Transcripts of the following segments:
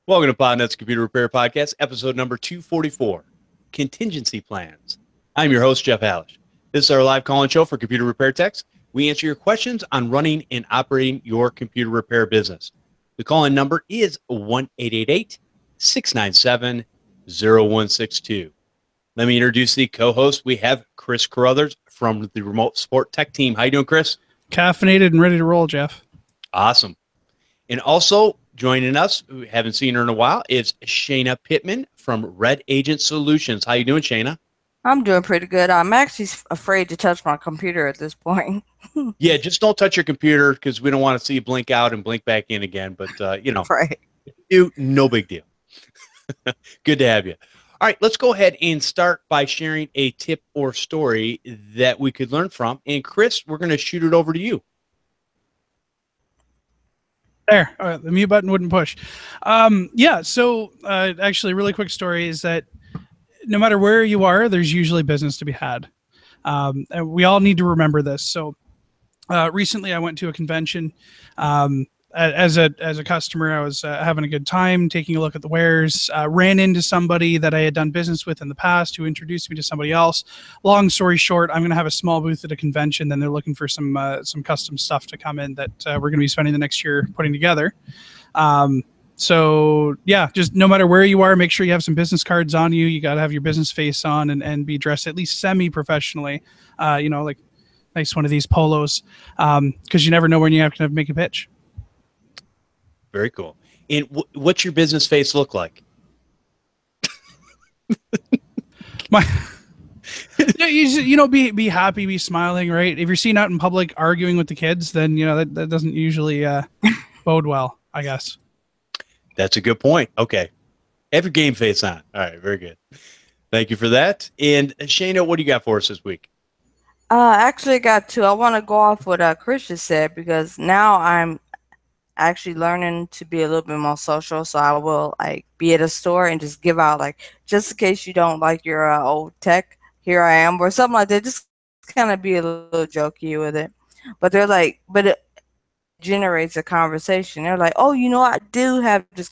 Welcome to Podnutz Computer Repair Podcast, episode number 244, Contingency Plans. I'm your host, Jeff Halash. This is our live call-in show for computer repair techs. We answer your questions on running and operating your computer repair business. The call-in number is 1-888-697-0162. Let me introduce the co-host. We have Chris Carruthers from the Remote Support Tech Team. How you doing, Chris? Caffeinated and ready to roll, Jeff. Awesome. And also joining us, who we haven't seen her in a while, is Shayna Pittman from Red Agent Solutions. How you doing, Shayna? I'm doing pretty good. I'm actually afraid to touch my computer at this point. Yeah, just don't touch your computer because we don't want to see you blink out and blink back in again. But, Right. No big deal. Good to have you. All right, let's go ahead and start by sharing a tip or story that we could learn from. And, Chris, we're going to shoot it over to you. There, the mute button wouldn't push. So actually, a really quick story is that no matter where you are, there's usually business to be had. And we all need to remember this. So recently I went to a convention. As a customer, I was having a good time, taking a look at the wares, ran into somebody that I had done business with in the past who introduced me to somebody else. Long story short, I'm going to have a small booth at a convention. Then they're looking for some custom stuff to come in that we're going to be spending the next year putting together. So yeah, just no matter where you are, make sure you have some business cards on you. You got to have your business face on and be dressed at least semi-professionally, like nice one of these polos, because you never know when you have to make a pitch. Very cool. And what's your business face look like? Be happy, be smiling, right? If you're seen out in public arguing with the kids, then that doesn't usually bode well, I guess. That's a good point. Okay. Have your game face on. All right. Very good. Thank you for that. And Shayna, what do you got for us this week? Actually, I got two. I want to go off what Chris just said because now I'm actually learning to be a little bit more social. So I will be at a store and just give out just in case you don't like your old tech, here I am, or something like that. Just kind of be a little jokey with it. But they're but it generates a conversation. They're like, oh, I do have this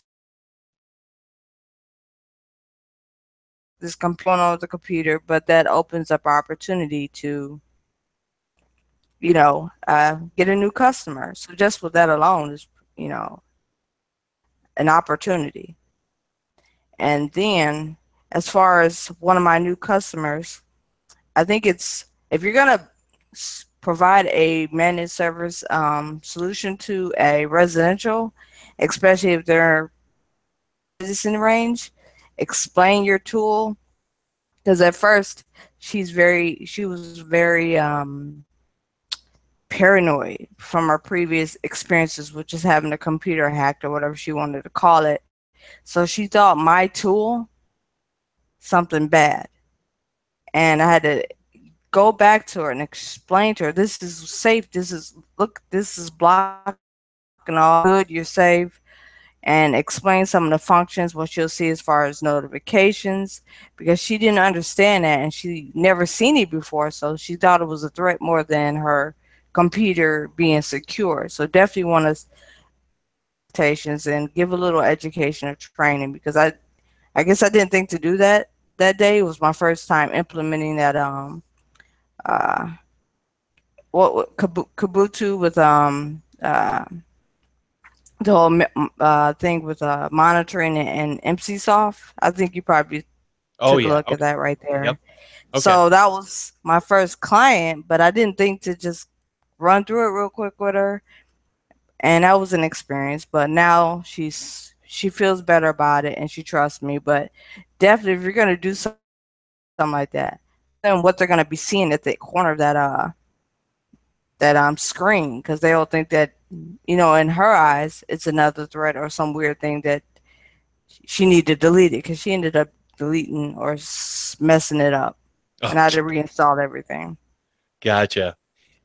component on the computer, but that opens up opportunity to get a new customer. So just with that alone is an opportunity. And then as far as one of my new customers, I think it's, if you're going to provide a managed service solution to a residential, especially if they're in range, explain your tool. Because at first she was very paranoid from her previous experiences with just having a computer hacked or whatever she wanted to call it. So she thought my tool something bad. And I had to go back to her and explain to her, this is safe, this is blocked and all good, you're safe. And explain some of the functions, what you'll see as far as notifications, because she didn't understand that and she never seen it before. So she thought it was a threat more than her computer being secure. So definitely want to and give a little education or training, because I guess I didn't think to do that day. It was my first time implementing that Kabuto with the whole thing with monitoring and MCSoft. I think you probably took a look at that right there. Yep. Okay. So that was my first client, but I didn't think to just run through it real quick with her, and that was an experience. But now she feels better about it and she trusts me. But definitely, if you're gonna do something like that, then what they're gonna be seeing at the corner of that screen, because they'll think that in her eyes it's another threat or some weird thing that she needed to delete it, because she ended up deleting or messing it up. And I had to reinstall everything. Gotcha.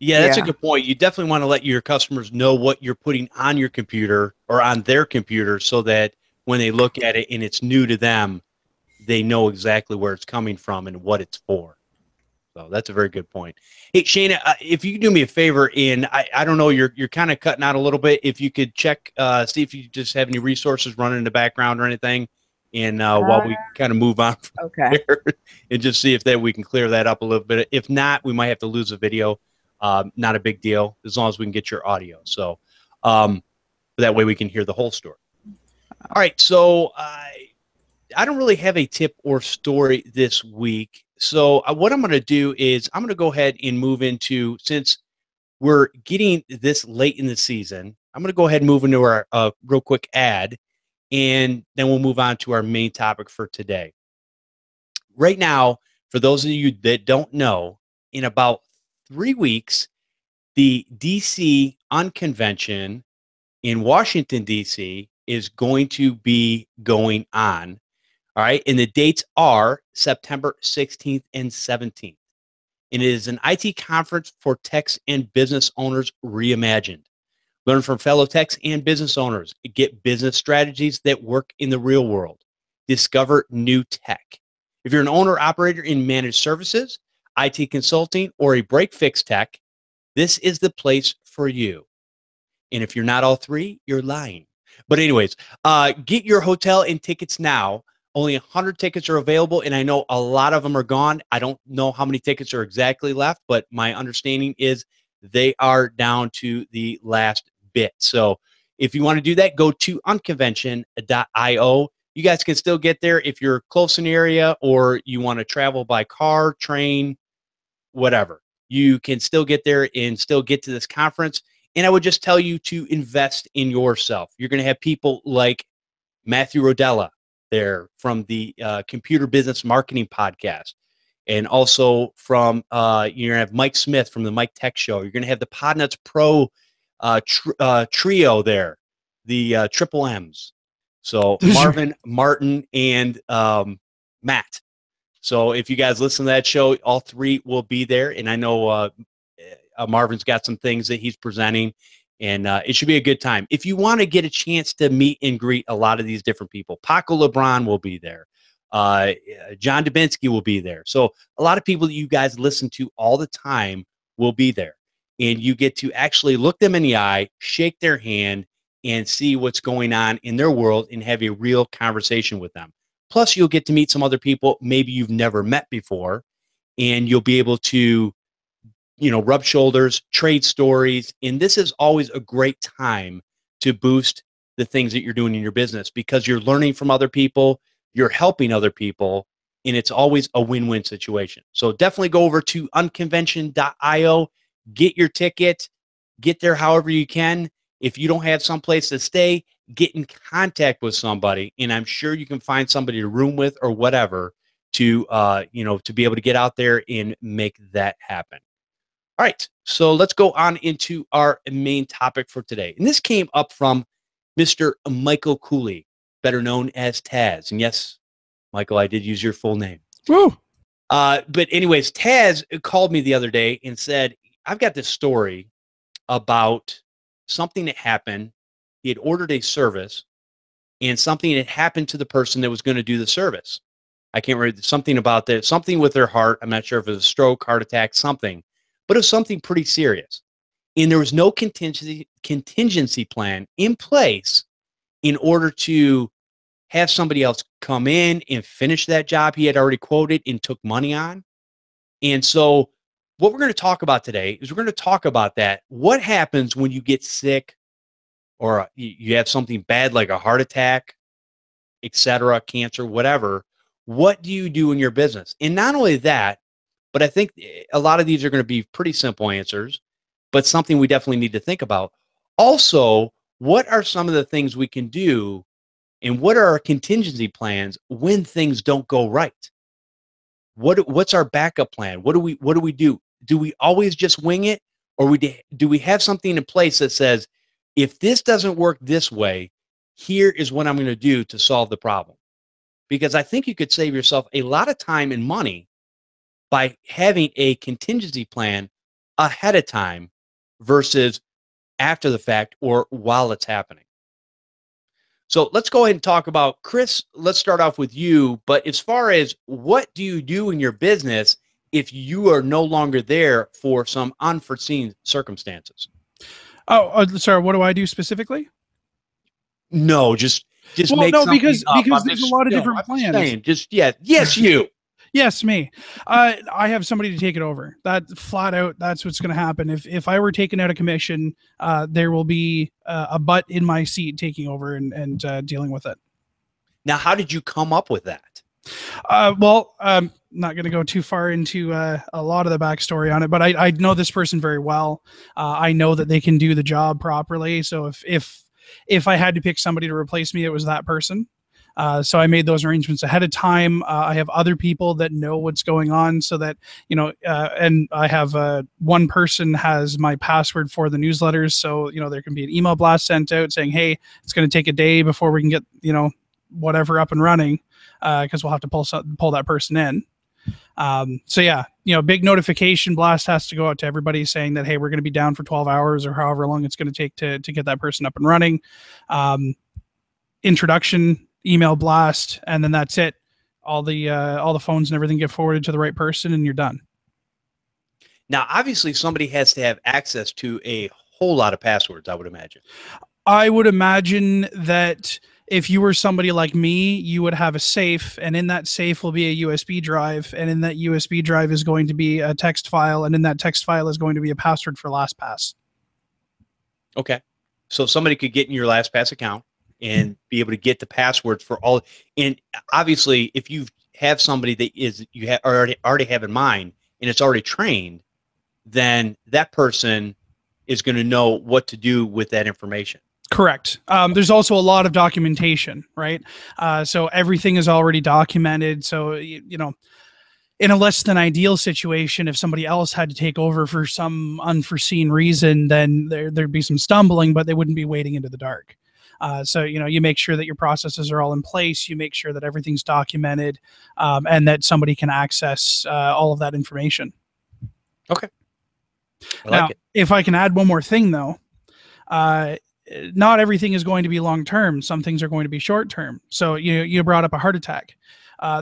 Yeah, that's a good point. You definitely want to let your customers know what you're putting on your computer or on their computer, so that when they look at it and it's new to them, they know exactly where it's coming from and what it's for. So that's a very good point. Hey, Shayna, if you could do me a favor, and I don't know, you're kind of cutting out a little bit. If you could check, see if you just have any resources running in the background or anything, and while we kind of move on from there, and just see if that we can clear that up a little bit. If not, we might have to lose a video. Not a big deal, as long as we can get your audio. So that way we can hear the whole story. All right, so I don't really have a tip or story this week. So what I'm going to do is I'm going to go ahead and move into, since we're getting this late in the season, I'm going to go ahead and move into our real quick ad, and then we'll move on to our main topic for today. Right now, for those of you that don't know, in about 3 weeks, the DC Unconvention in Washington, D.C. is going to be going on. All right. And the dates are September 16th and 17th. And it is an IT conference for techs and business owners reimagined. Learn from fellow techs and business owners. Get business strategies that work in the real world. Discover new tech. If you're an owner operator in managed services, IT consulting, or a break fix tech, this is the place for you. And if you're not all three, you're lying. But anyways, get your hotel and tickets now. Only 100 tickets are available, and I know a lot of them are gone. I don't know how many tickets are exactly left, but my understanding is they are down to the last bit. So if you want to do that, go to unconvention.io. You guys can still get there if you're close in the area, or you want to travel by car, train, whatever. You can still get there and still get to this conference. And I would just tell you to invest in yourself. You're going to have people like Matthew Rodella there from the Computer Business Marketing Podcast. And also from, you're going to have Mike Smith from the Mike Tech Show. You're going to have the Podnutz Pro trio there, the Triple M's. So Marvin, Martin, and Matt. So if you guys listen to that show, all three will be there. And I know Marvin's got some things that he's presenting, and it should be a good time. If you want to get a chance to meet and greet a lot of these different people, Paco LeBron will be there. John Dubinsky will be there. So a lot of people that you guys listen to all the time will be there. And you get to actually look them in the eye, shake their hand, and see what's going on in their world and have a real conversation with them. Plus, you'll get to meet some other people maybe you've never met before, and you'll be able to, rub shoulders, trade stories. And this is always a great time to boost the things that you're doing in your business, because you're learning from other people, you're helping other people, and it's always a win-win situation. So definitely go over to unconvention.io, get your ticket, get there however you can. If you don't have someplace to stay, get in contact with somebody, and I'm sure you can find somebody to room with or whatever to, to be able to get out there and make that happen. All right, so let's go on into our main topic for today. And this came up from Mr. Michael Cooley, better known as Taz. And yes, Michael, I did use your full name. Woo. But anyways, Taz called me the other day and said, I've got this story about something that happened. He had ordered a service, and something had happened to the person that was going to do the service. I can't remember, something about that, something with their heart. I'm not sure if it was a stroke, heart attack, something, but it was something pretty serious. And there was no contingency plan in place in order to have somebody else come in and finish that job he had already quoted and took money on. And so what we're going to talk about today is we're going to talk about that. What happens when you get sick, or you have something bad like a heart attack, etc., cancer, whatever? What do you do in your business? And not only that, but I think a lot of these are going to be pretty simple answers, but something we definitely need to think about. Also, what are some of the things we can do, and what are our contingency plans when things don't go right? What's our backup plan? What do we do? Do we always just wing it, or do we have something in place that says, if this doesn't work this way, here is what I'm going to do to solve the problem? Because I think you could save yourself a lot of time and money by having a contingency plan ahead of time versus after the fact or while it's happening. So let's go ahead and talk about, Chris, let's start off with you. But as far as what do you do in your business if you are no longer there for some unforeseen circumstances. Sorry. What do I do specifically? No, just well, make no, something because up. there's a lot of different plans. Saying, yes, you. Yes, me. I have somebody to take it over. That flat out, that's what's going to happen. If I were taken out of commission, there will be a butt in my seat taking over and dealing with it. Now, how did you come up with that? Well, I'm not going to go too far into a lot of the backstory on it, but I know this person very well. I know that they can do the job properly. So if I had to pick somebody to replace me, it was that person. So I made those arrangements ahead of time. I have other people that know what's going on, so that, and I have one person has my password for the newsletters. So, there can be an email blast sent out saying, hey, it's going to take a day before we can get, whatever up and running, because we'll have to pull that person in. So yeah, big notification blast has to go out to everybody saying that, hey, we're going to be down for 12 hours or however long it's going to take to get that person up and running. Introduction, email blast, and then that's it. All the phones and everything get forwarded to the right person, and you're done. Now, obviously, somebody has to have access to a whole lot of passwords, I would imagine. I would imagine that if you were somebody like me, you would have a safe, and in that safe will be a USB drive, and in that USB drive is going to be a text file, and in that text file is going to be a password for LastPass. Okay. So somebody could get in your LastPass account and be able to get the passwords for all. And obviously, if you have somebody that you already have in mind and it's already trained, then that person is going to know what to do with that information. Correct. There's also a lot of documentation, right? So everything is already documented. So, in a less than ideal situation, if somebody else had to take over for some unforeseen reason, then there'd be some stumbling, but they wouldn't be wading into the dark. So, you make sure that your processes are all in place. You make sure that everything's documented, and that somebody can access all of that information. Okay. Now, if I can add one more thing, though, not everything is going to be long-term. Some things are going to be short-term. So you brought up a heart attack.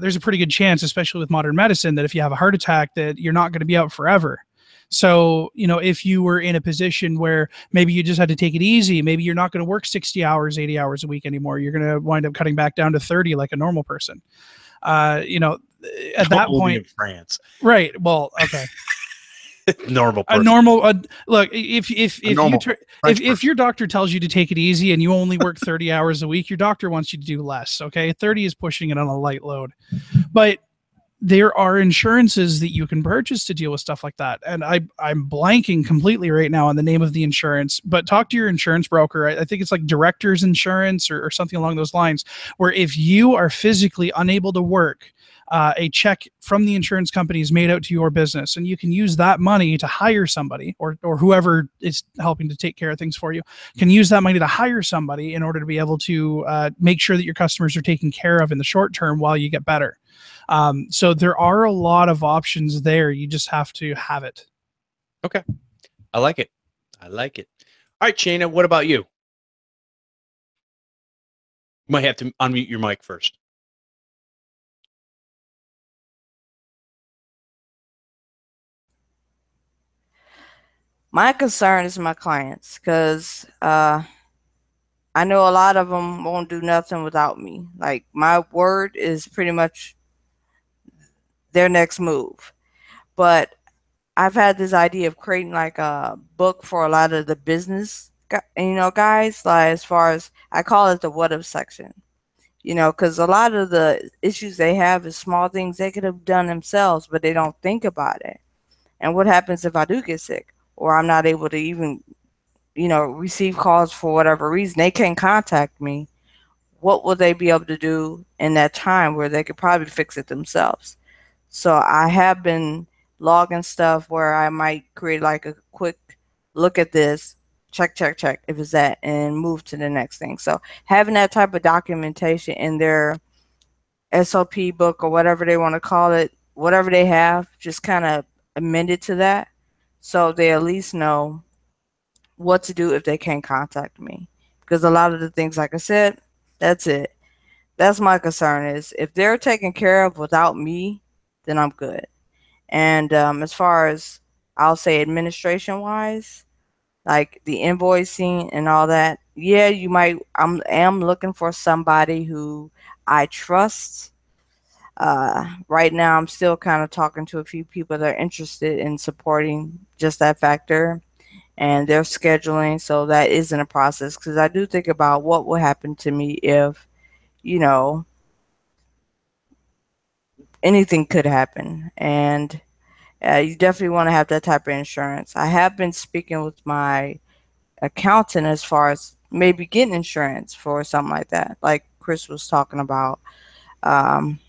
There's a pretty good chance, especially with modern medicine, that if you have a heart attack, that you're not going to be out forever. So, if you were in a position where maybe you just had to take it easy, maybe you're not going to work 60 hours, 80 hours a week anymore. You're going to wind up cutting back down to 30 like a normal person. At that point, in France. Right. Well, okay. Normal person. A normal look, if your doctor tells you to take it easy and you only work 30 hours a week, your doctor wants you to do less. Okay. 30 is pushing it on a light load, but there are insurances that you can purchase to deal with stuff like that. And I'm blanking completely right now on the name of the insurance, but talk to your insurance broker. I think it's like Director's Insurance or something along those lines, where if you are physically unable to work, a check from the insurance company is made out to your business, and you can use that money to hire somebody, or whoever is helping to take care of things for you can use that money to hire somebody in order to be able to make sure that your customers are taken care of in the short term while you get better. So there are a lot of options there. You just have to have it. Okay. I like it. All right, Shayna, what about you? You might have to unmute your mic first. My concern is my clients, because I know a lot of them won't do nothing without me. Like, my word is pretty much their next move. But I've had this idea of creating like a book for a lot of the business, guys, like, as far as, I call it the what if section, because a lot of the issues they have is small things they could have done themselves, but they don't think about it. And what happens if I do get sick, or I'm not able to even, receive calls for whatever reason? They can't contact me. What will they be able to do in that time where they could probably fix it themselves? So I have been logging stuff where I might create like a quick look at this, check if it's that, and move to the next thing. So having that type of documentation in their SOP book, or whatever they want to call it, whatever they have, just kind of amended to that, so they at least know what to do if they can't contact me. Because a lot of the things, like I said, that's it. That's my concern, is if they're taken care of without me, then I'm good. And as far as I'll say administration wise, like the invoicing and all that, yeah, you might. Am looking for somebody who I trust. Right now, I'm still kind of talking to a few people that are interested in supporting just that factor and their scheduling. So that is in a process because I do think about what will happen to me if, you know, anything could happen. And you definitely want to have that type of insurance. I have been speaking with my accountant as far as maybe getting insurance for something like that, like Chris was talking about. Um,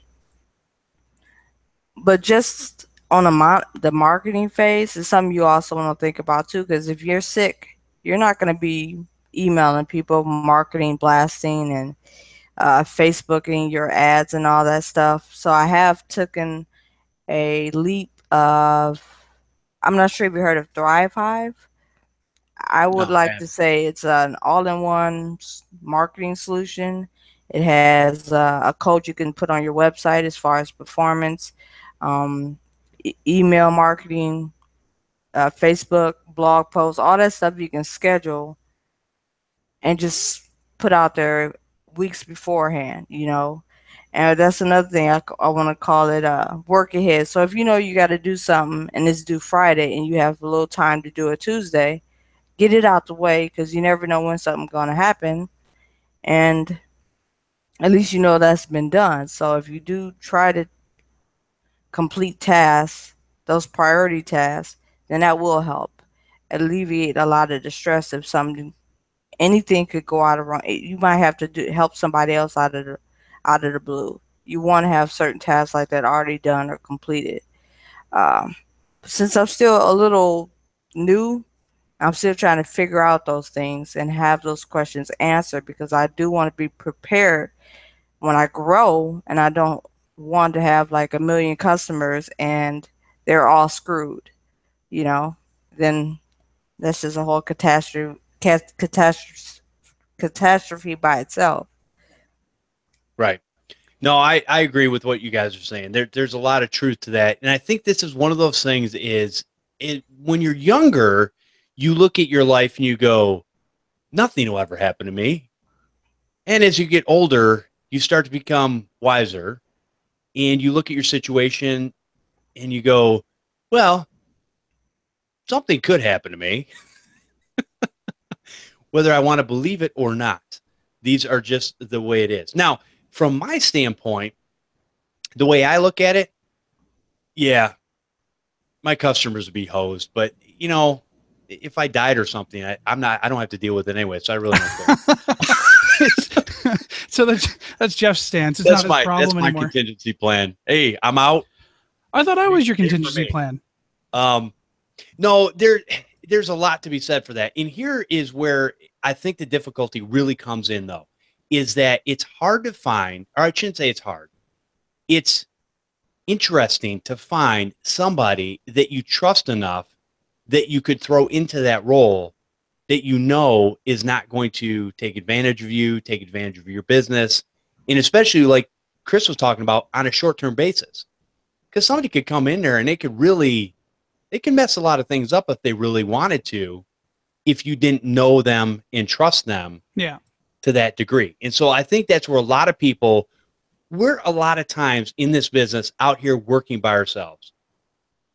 but just on the marketing phase is something you also want to think about too, because if you're sick, you're not going to be emailing people, marketing, blasting, and Facebooking your ads and all that stuff. So I have taken a leap of, I'm not sure if you heard of Thrive Hive. I would No, like man. to say it's an all-in-one marketing solution. It has a code you can put on your website as far as performance, um, email marketing, Facebook, blog posts, all that stuff you can schedule and just put out there weeks beforehand. And that's another thing I want to call it work ahead. So if you know you got to do something and it's due Friday and you have a little time to do it Tuesday, get it out the way because you never know when something's going to happen. And at least you know that's been done. So if you do try to complete tasks, those priority tasks, then that will help alleviate a lot of the stress if something anything could go out of wrong. You might have to help somebody else out of the blue. You want to have certain tasks like that already done or completed. Um, since I'm still a little new, I'm still trying to figure out those things and have those questions answered because I do want to be prepared when I grow, and I don't want to have like a million customers and they're all screwed, you know. Then that's just a whole catastrophe by itself. Right. No, I agree with what you guys are saying. There's a lot of truth to that. And I think this is one of those things when you're younger, you look at your life and you go, nothing will ever happen to me. And as you get older, you start to become wiser and you look at your situation and you go, well, something could happen to me, whether I want to believe it or not. These are just the way it is. Now, from my standpoint, the way I look at it, yeah, my customers would be hosed, but if I died or something, I don't have to deal with it anyway. So I really don't care. So that's Jeff's stance. It's That's not his problem that's my anymore. contingency plan. Hey, I'm out. I thought I was your Pay for contingency me. plan. No, there's a lot to be said for that. And here is where I think the difficulty really comes in, though, is that it's hard to find, or I shouldn't say it's hard. It's interesting to find somebody that you trust enough that you could throw into that role that you know is not going to take advantage of you, take advantage of your business, and especially like Chris was talking about on a short-term basis. Because somebody could come in there and they can mess a lot of things up if they really wanted to, if you didn't know them and trust them to that degree. And so I think that's where a lot of people, we're a lot of times in this business out here working by ourselves.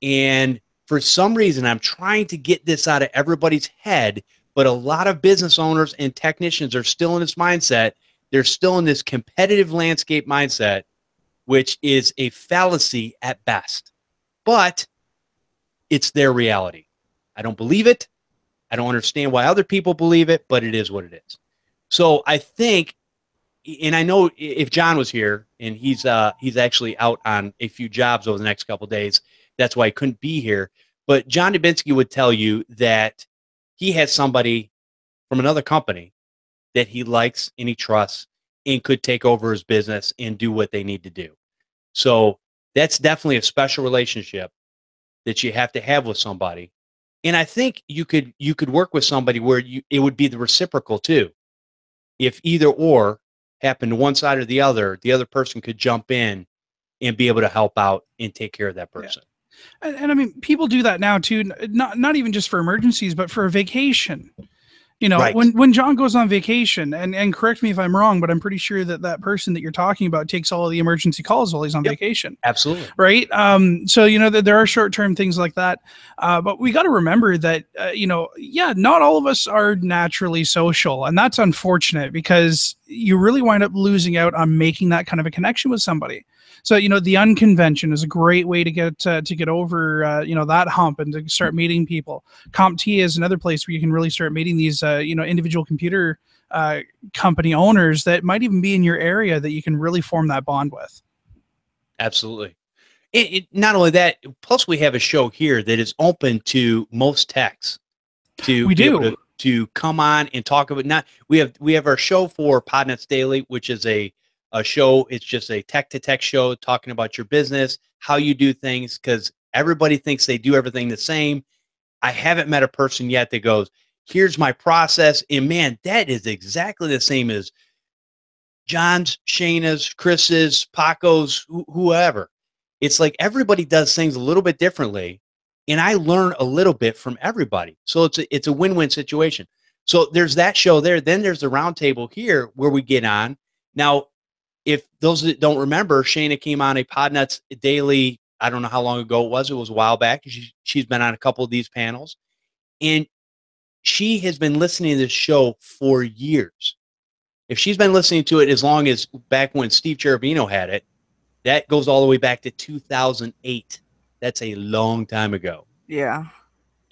And for some reason, I'm trying to get this out of everybody's head, but a lot of business owners and technicians are still in this mindset. They're still in this competitive landscape mindset, which is a fallacy at best. But it's their reality. I don't believe it. I don't understand why other people believe it, but it is what it is. So I think, and I know if John was here and he's actually out on a few jobs over the next couple of days, that's why he couldn't be here. But John Dubinsky would tell you that he has somebody from another company that he likes and he trusts and could take over his business and do what they need to do. So that's definitely a special relationship that you have to have with somebody. And I think you could work with somebody where it would be the reciprocal too. If either or happened to one side or the other person could jump in and be able to help out and take care of that person. And I mean, people do that now too, not even just for emergencies, but for a vacation. You know, Right. when John goes on vacation, and correct me if I'm wrong, but I'm pretty sure that person that you're talking about takes all of the emergency calls while he's on vacation. Absolutely. Right. So, you know, that there are short-term things like that. But we got to remember that, you know, yeah, not all of us are naturally social. And that's unfortunate because you really wind up losing out on making that kind of a connection with somebody. So, you know, the unconvention is a great way to get over, you know, that hump and to start meeting people. CompT is another place where you can really start meeting these, you know, individual computer company owners that might even be in your area that you can really form that bond with. Absolutely. Not only that, plus we have a show here that is open to most techs to We be do. able to come on and talk about. Not we have our show for Podnutz Daily, which is a show. It's just a tech to tech show talking about your business, how you do things, because everybody thinks they do everything the same. I haven't met a person yet that goes, here's my process. And man, that is exactly the same as John's, Shayna's, Chris's, Paco's, whoever. It's like everybody does things a little bit differently. And I learn a little bit from everybody. So it's a win-win situation. So there's that show there. Then there's the roundtable here where we get on. Now, if those that don't remember, Shayna came on a Podnutz Daily, I don't know how long ago it was a while back. She's been on a couple of these panels. And she has been listening to this show for years. If she's been listening to it as long as back when Steve Cherubino had it, that goes all the way back to 2008. That's a long time ago. Yeah.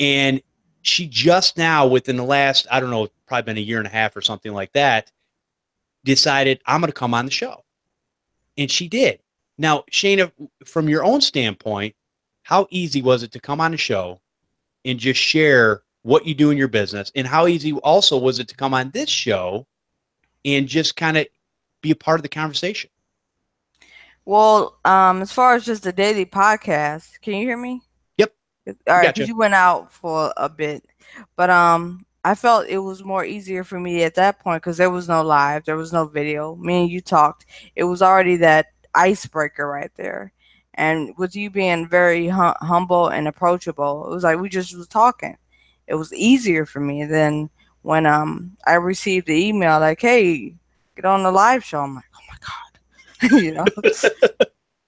And she just now, within the last, I don't know, probably been a year and a half or something like that, decided I'm going to come on the show. And she did. Now, Shayna, from your own standpoint, how easy was it to come on the show and just share what you do in your business? And how easy also was it to come on this show and just kind of be a part of the conversation? Well, as far as just the daily podcast, can you hear me? Yep. All right, Gotcha. because you went out for a bit, but I felt it was more easier for me at that point because there was no live, there was no video. Me and you talked. It was already that icebreaker right there, and with you being very humble and approachable, it was like we just was talking. It was easier for me than when I received the email like, "Hey, get on the live show." I'm like, "Oh my God," you know.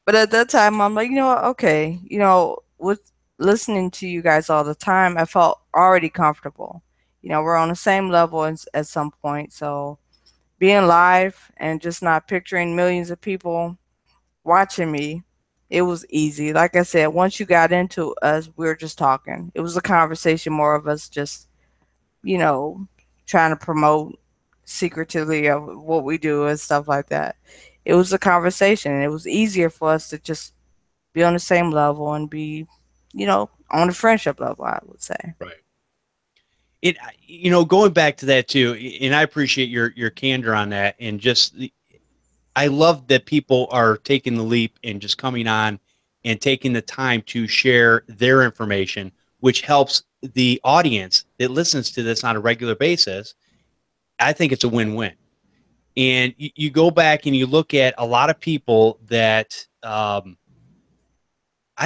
But at that time, I'm like, you know what? Okay, you know, with listening to you guys all the time, I felt already comfortable. You know, we're on the same level at some point. So being live and just not picturing millions of people watching me, it was easy. Like I said, once you got into us, we were just talking. It was a conversation, more of us just, you know, trying to promote secretively of what we do and stuff like that. It was a conversation. It was easier for us to just be on the same level and be, you know, on the friendship level, I would say. Right. It, you know, going back to that too, and I appreciate your candor on that, and just I love that people are taking the leap and just coming on and taking the time to share their information, which helps the audience that listens to this on a regular basis. I think it's a win-win. And you go back and you look at a lot of people that I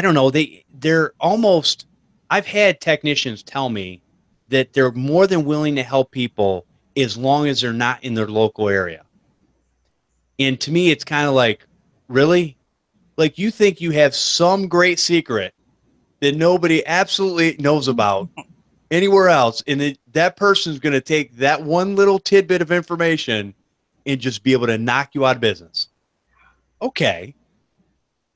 don't know, they're almost, I've had technicians tell me that they're more than willing to help people as long as they're not in their local area. And to me, it's kind of like, really? Like, you think you have some great secret that nobody absolutely knows about anywhere else, and that person's going to take that one little tidbit of information and just be able to knock you out of business. Okay.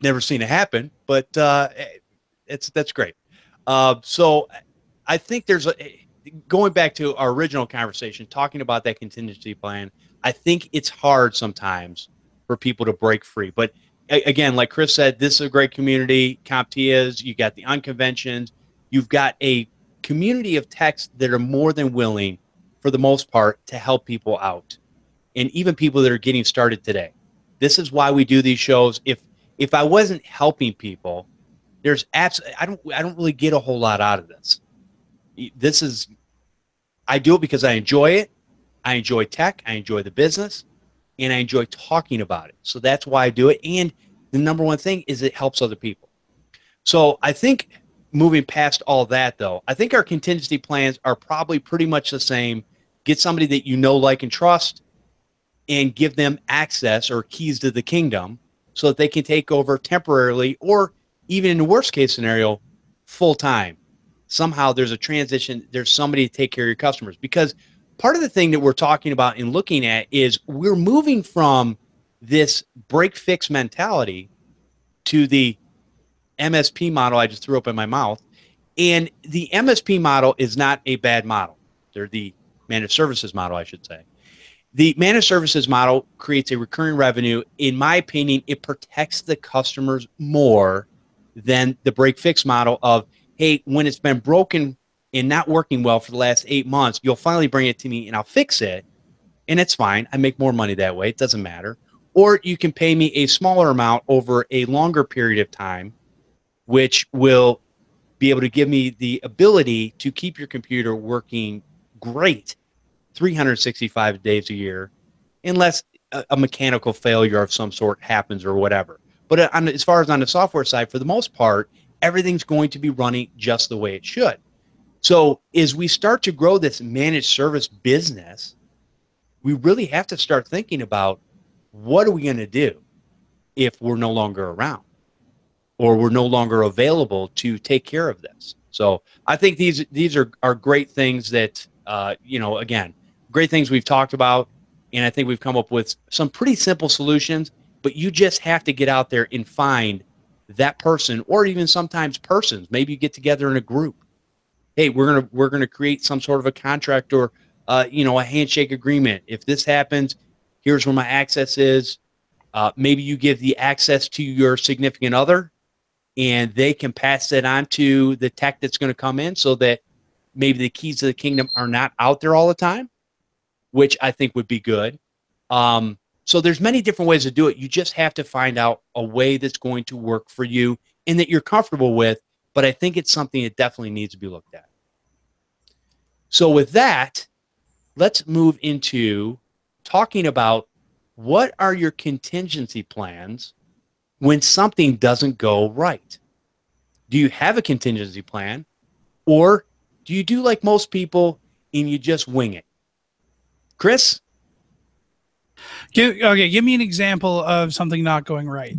Never seen it happen, but that's great. So I think going back to our original conversation, talking about that contingency plan, I think it's hard sometimes for people to break free. But again, like Chris said, this is a great community. CompT is, you got the unconventions, you've got a community of techs that are more than willing, for the most part, to help people out, and even people that are getting started today. This is why we do these shows. If I wasn't helping people, there's absolutely, I don't really get a whole lot out of this. I do it because I enjoy it. I enjoy tech. I enjoy the business, and I enjoy talking about it. So that's why I do it. And the number one thing is it helps other people. So I think moving past all that, though, I think our contingency plans are probably pretty much the same. Get somebody that you know, like, and trust, and give them access or keys to the kingdom so that they can take over temporarily, or even in the worst case scenario, full time. Somehow there's a transition. There's somebody to take care of your customers, because part of the thing that we're talking about and looking at is we're moving from this break fix mentality to the MSP model I just threw up in my mouth. And the MSP model is not a bad model. They're the managed services model, I should say. The managed services model creates a recurring revenue. In my opinion, it protects the customers more than the break fix model of, hey, when it's been broken and not working well for the last 8 months, you'll finally bring it to me and I'll fix it. And it's fine. I make more money that way. It doesn't matter. Or you can pay me a smaller amount over a longer period of time, which will be able to give me the ability to keep your computer working great 365 days a year, unless a mechanical failure of some sort happens or whatever. But as far as on the software side, for the most part, everything's going to be running just the way it should. So as we start to grow this managed service business, we really have to start thinking about, what are we going to do if we're no longer around, or we're no longer available to take care of this? So I think these are great things that, again, great things we've talked about. And I think we've come up with some pretty simple solutions, but you just have to get out there and find that person, or even sometimes persons. Maybe you get together in a group. Hey, we're going to create some sort of a contract, or, a handshake agreement. If this happens, here's where my access is. Maybe you give the access to your significant other, and they can pass it on to the tech that's going to come in, so that maybe the keys to the kingdom are not out there all the time, which I think would be good. So there's many different ways to do it. You just have to find out a way that's going to work for you and that you're comfortable with. But I think it's something that definitely needs to be looked at. So with that, let's move into talking about, what are your contingency plans when something doesn't go right? Do you have a contingency plan, or do you do like most people and you just wing it? Chris? Give me an example of something not going right.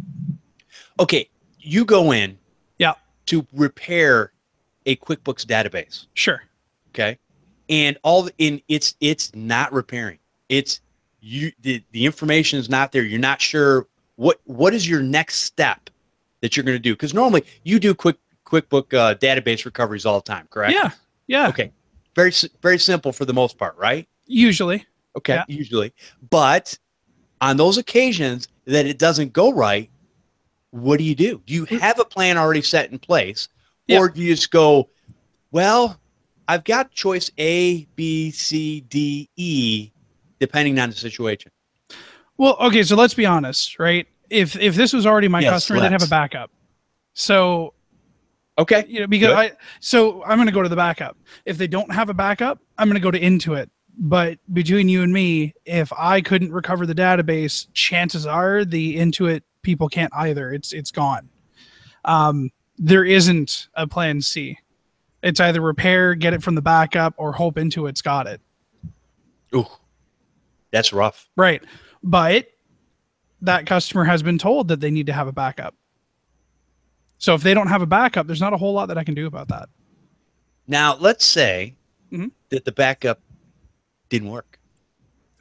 Okay, you go in Yeah, to repair a QuickBooks database. sure. Okay, and it's not repairing. It's the information is not there. You're not sure what is your next step that you're going to do, because normally you do QuickBook database recoveries all the time, correct? Yeah. Okay, very very simple for the most part, right? Usually. Okay, Yeah. usually. But on those occasions that it doesn't go right, what do? Do you have a plan already set in place? Yeah. Or do you just go, well, I've got choice A, B, C, D, E, depending on the situation? Well, okay, so let's be honest, right? If this was already my Yes, customer, they'd have a backup. So, Okay. because I'm going to go to the backup. If they don't have a backup, I'm going to go to Intuit. But between you and me, if I couldn't recover the database, chances are the Intuit people can't either. It's gone. There isn't a plan C. It's either repair, get it from the backup, or hope Intuit's got it. Ooh, that's rough. Right. But that customer has been told that they need to have a backup. So if they don't have a backup, there's not a whole lot that I can do about that. Now, let's say Mm-hmm. that the backup didn't work.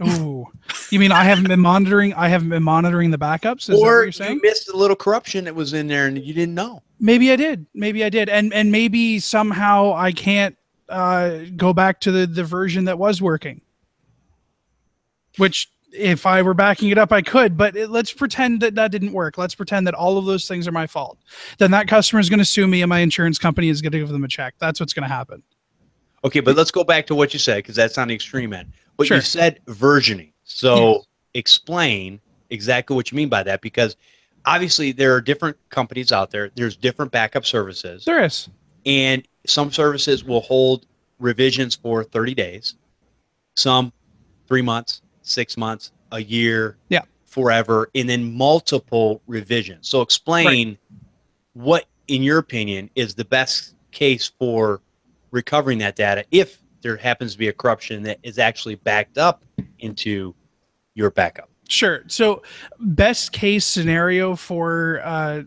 Ooh, you mean I haven't been monitoring the backups? Is that what Or you're saying? you missed a little corruption that was in there and you didn't know. Maybe I did. And maybe somehow I can't go back to the version that was working. Which, if I were backing it up, I could. But let's pretend that didn't work. Let's pretend that all of those things are my fault. Then that customer is going to sue me, and my insurance company is going to give them a check. That's what's going to happen. Okay, but let's go back to what you said, because that's on the extreme end. But Sure. you said versioning. So Yes. Explain exactly what you mean by that, because obviously there are different companies out there. There's different backup services. There is. And some services will hold revisions for 30 days. Some 3 months, 6 months, a year, Yeah. forever, and then multiple revisions. So explain what in your opinion, is the best case for recovering that data if there happens to be a corruption that is actually backed up into your backup? Sure. So best case scenario for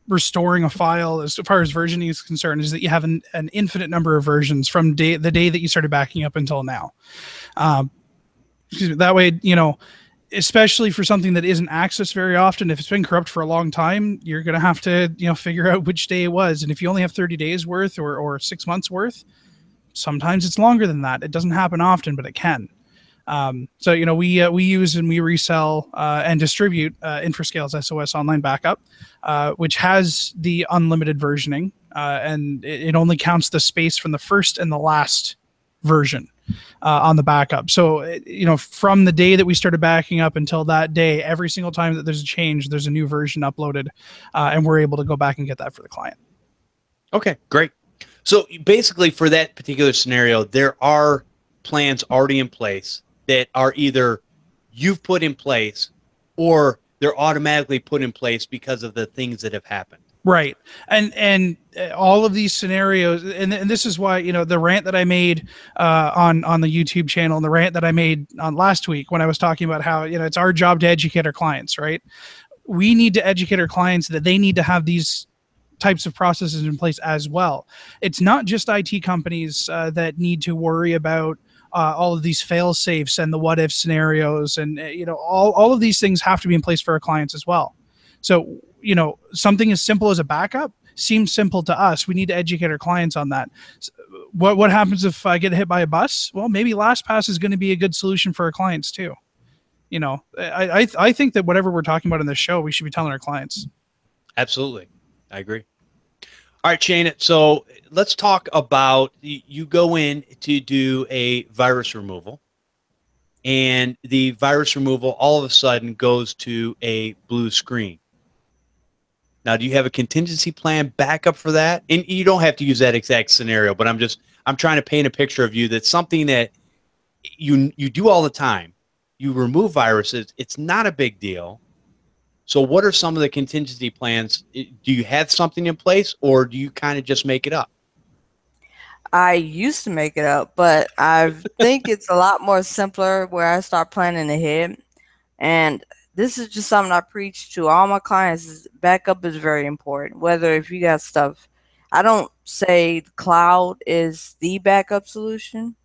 restoring a file as far as versioning is concerned is that you have an infinite number of versions from the day that you started backing up until now. That way, especially for something that isn't accessed very often, if it's been corrupt for a long time, you're going to have to, figure out which day it was. And if you only have 30 days worth or 6 months worth, sometimes it's longer than that. It doesn't happen often, but it can. So, we use and we resell and distribute Infrascale's SOS Online Backup, which has the unlimited versioning, and it only counts the space from the first and the last version on the backup. So, from the day that we started backing up until that day, every single time that there's a change, there's a new version uploaded, and we're able to go back and get that for the client. Okay, great. So basically for that particular scenario, there are plans already in place that are either you've put in place or they're automatically put in place because of the things that have happened. Right. And all of these scenarios, and this is why, the rant that I made on the YouTube channel and the rant that I made on last week when I was talking about how, it's our job to educate our clients, right? We need to educate our clients that they need to have these types of processes in place as well. It's not just IT companies that need to worry about all of these fail safes and the what if scenarios, and all of these things have to be in place for our clients as well. So something as simple as a backup seems simple to us. We need to educate our clients on that. What happens if I get hit by a bus? Well, maybe LastPass is going to be a good solution for our clients too. I think that whatever we're talking about in this show, we should be telling our clients. Absolutely, I agree. All right, Shayna, so let's talk about, you go in to do a virus removal, and the virus removal all of a sudden goes to a blue screen. Now, do you have a contingency plan backup for that? And you don't have to use that exact scenario, but I'm trying to paint a picture of you that's something that you do all the time. You remove viruses. It's not a big deal. So what are some of the contingency plans? Do you have something in place, or do you kind of just make it up? I used to make it up, but I think it's a lot more simpler where I start planning ahead. And this is just something I preach to all my clients, is backup is very important. Whether if you got stuff, I don't say the cloud is the backup solution.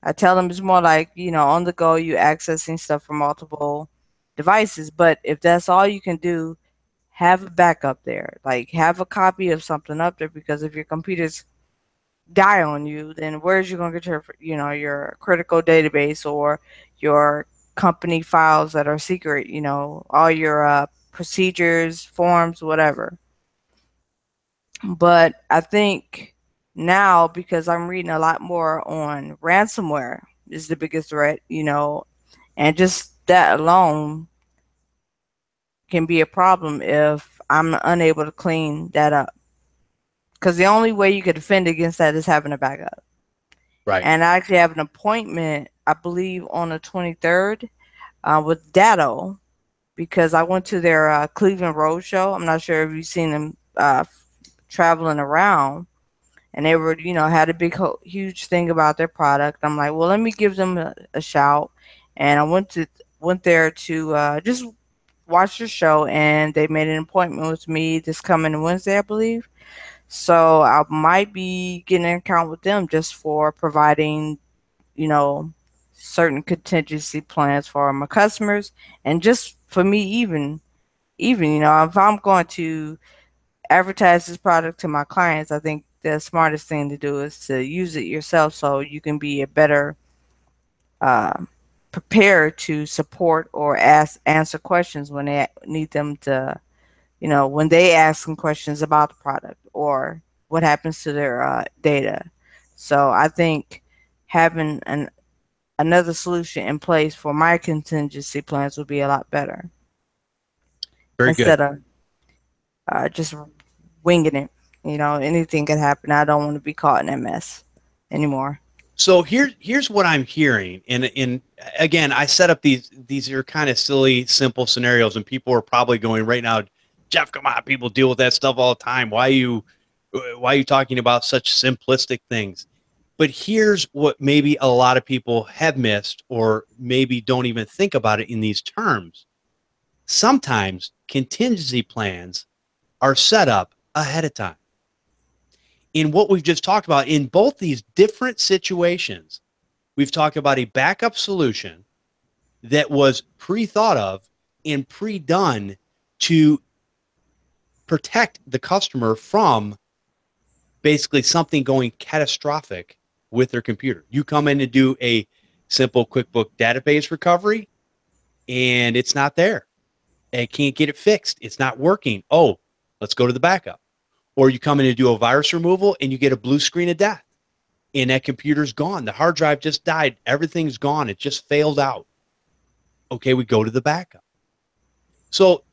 I tell them it's more like, on the go, you accessing stuff from multiple devices. But if that's all you can do, have a backup there. Like, have a copy of something up there, because if your computers die on you, then where's you going to get your critical database or your company files that are secret, all your procedures, forms, whatever. But I think now, because I'm reading a lot more on ransomware is the biggest threat, and just that alone can be a problem if I'm unable to clean that up. Because the only way you could defend against that is having a backup. Right. And I actually have an appointment, I believe, on the 23rd with Datto, because I went to their Cleveland Road show. I'm not sure if you've seen them traveling around. And they were, had a big, huge thing about their product. I'm like, well, let me give them a shout. And I went there to just watch the show, and they made an appointment with me this coming Wednesday, I believe. So I might be getting an account with them just for providing, certain contingency plans for my customers, and just for me, even, if I'm going to advertise this product to my clients, I think the smartest thing to do is to use it yourself, so you can be a better prepared to support or answer questions when they need them to, when they ask them questions about the product or what happens to their data. So I think having another solution in place for my contingency plans would be a lot better. Very instead good. of just winging it. Anything could happen. I don't want to be caught in that mess anymore. So here's what I'm hearing, and again, I set up these are kind of silly, simple scenarios, and people are probably going right now, Jeff, come on, people deal with that stuff all the time. Why are you talking about such simplistic things? But here's what maybe a lot of people have missed, or maybe don't even think about it in these terms. Sometimes contingency plans are set up ahead of time. In what we've just talked about, in both these different situations, we've talked about a backup solution that was pre-thought of and pre-done to protect the customer from basically something going catastrophic with their computer. You come in to do a simple QuickBook database recovery, and it's not there. It can't get it fixed. It's not working. Oh, let's go to the backup. Or you come in to do a virus removal, and you get a blue screen of death, and that computer's gone. The hard drive just died. Everything's gone. It just failed out. Okay, we go to the backup. So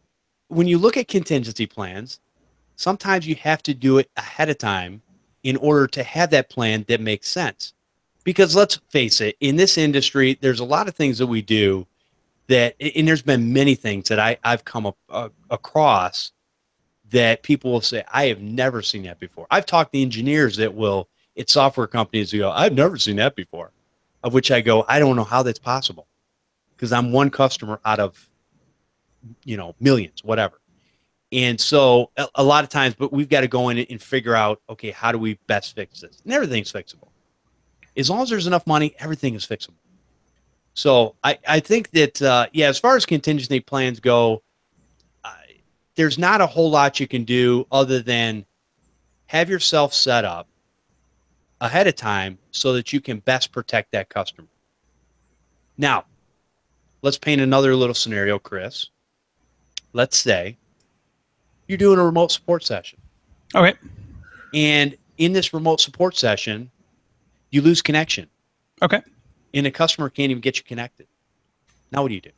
when you look at contingency plans, sometimes you have to do it ahead of time in order to have that plan that makes sense. Because let's face it, in this industry, there's a lot of things that we do that, and there's been many things that I've come across that people will say, I have never seen that before. I've talked to engineers that will, at software companies, who go, I've never seen that before. Of which I go, I don't know how that's possible. Because I'm one customer out of, millions, whatever. And so a lot of times, but we've got to go in and figure out, okay, how do we best fix this? And everything's fixable. As long as there's enough money, everything is fixable. So I think that, as far as contingency plans go, there's not a whole lot you can do other than have yourself set up ahead of time so that you can best protect that customer. Now, let's paint another little scenario, Chris. Let's say you're doing a remote support session. Okay. And in this remote support session, you lose connection. Okay. And the customer can't even get you connected. Now what do you do?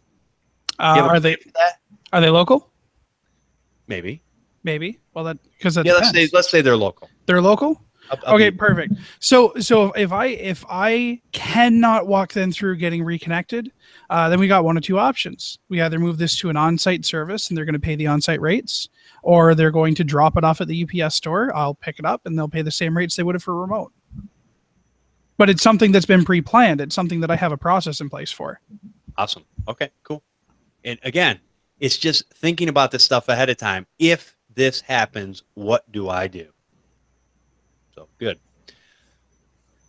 Are they local? Maybe. Well, that because that let's say they're local. They're local. Okay, perfect. So if I cannot walk them through getting reconnected, then we got one of two options. We either move this to an on-site service and they're going to pay the on-site rates, or they're going to drop it off at the UPS store. I'll pick it up and they'll pay the same rates they would have for remote. But it's something that's been pre-planned. It's something that I have a process in place for. Awesome. Okay, cool. And again, it's just thinking about this stuff ahead of time. If this happens, what do I do? So good.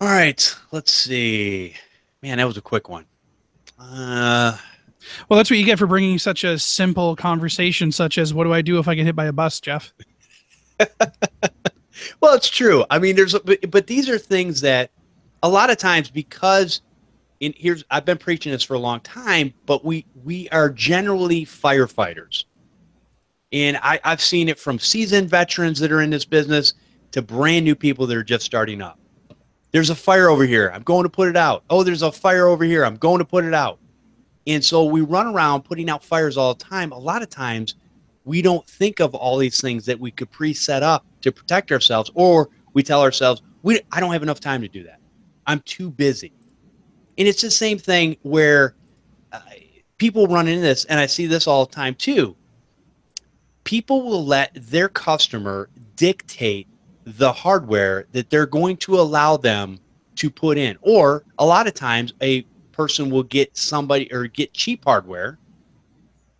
All right, let's see. Man, that was a quick one. Well, that's what you get for bringing such a simple conversation, such as, what do I do if I get hit by a bus, Jeff? Well, it's true. I mean, but these are things that a lot of times, because I've been preaching this for a long time, but we are generally firefighters. And I've seen it from seasoned veterans that are in this business to brand new people that are just starting up. There's a fire over here. I'm going to put it out. Oh, there's a fire over here. I'm going to put it out. And so we run around putting out fires all the time. A lot of times we don't think of all these things that we could pre-set up to protect ourselves, or we tell ourselves, I don't have enough time to do that. I'm too busy. And it's the same thing where people run into this, and I see this all the time too. People will let their customer dictate the hardware that they're going to allow them to put in. Or a lot of times a person will get somebody or get cheap hardware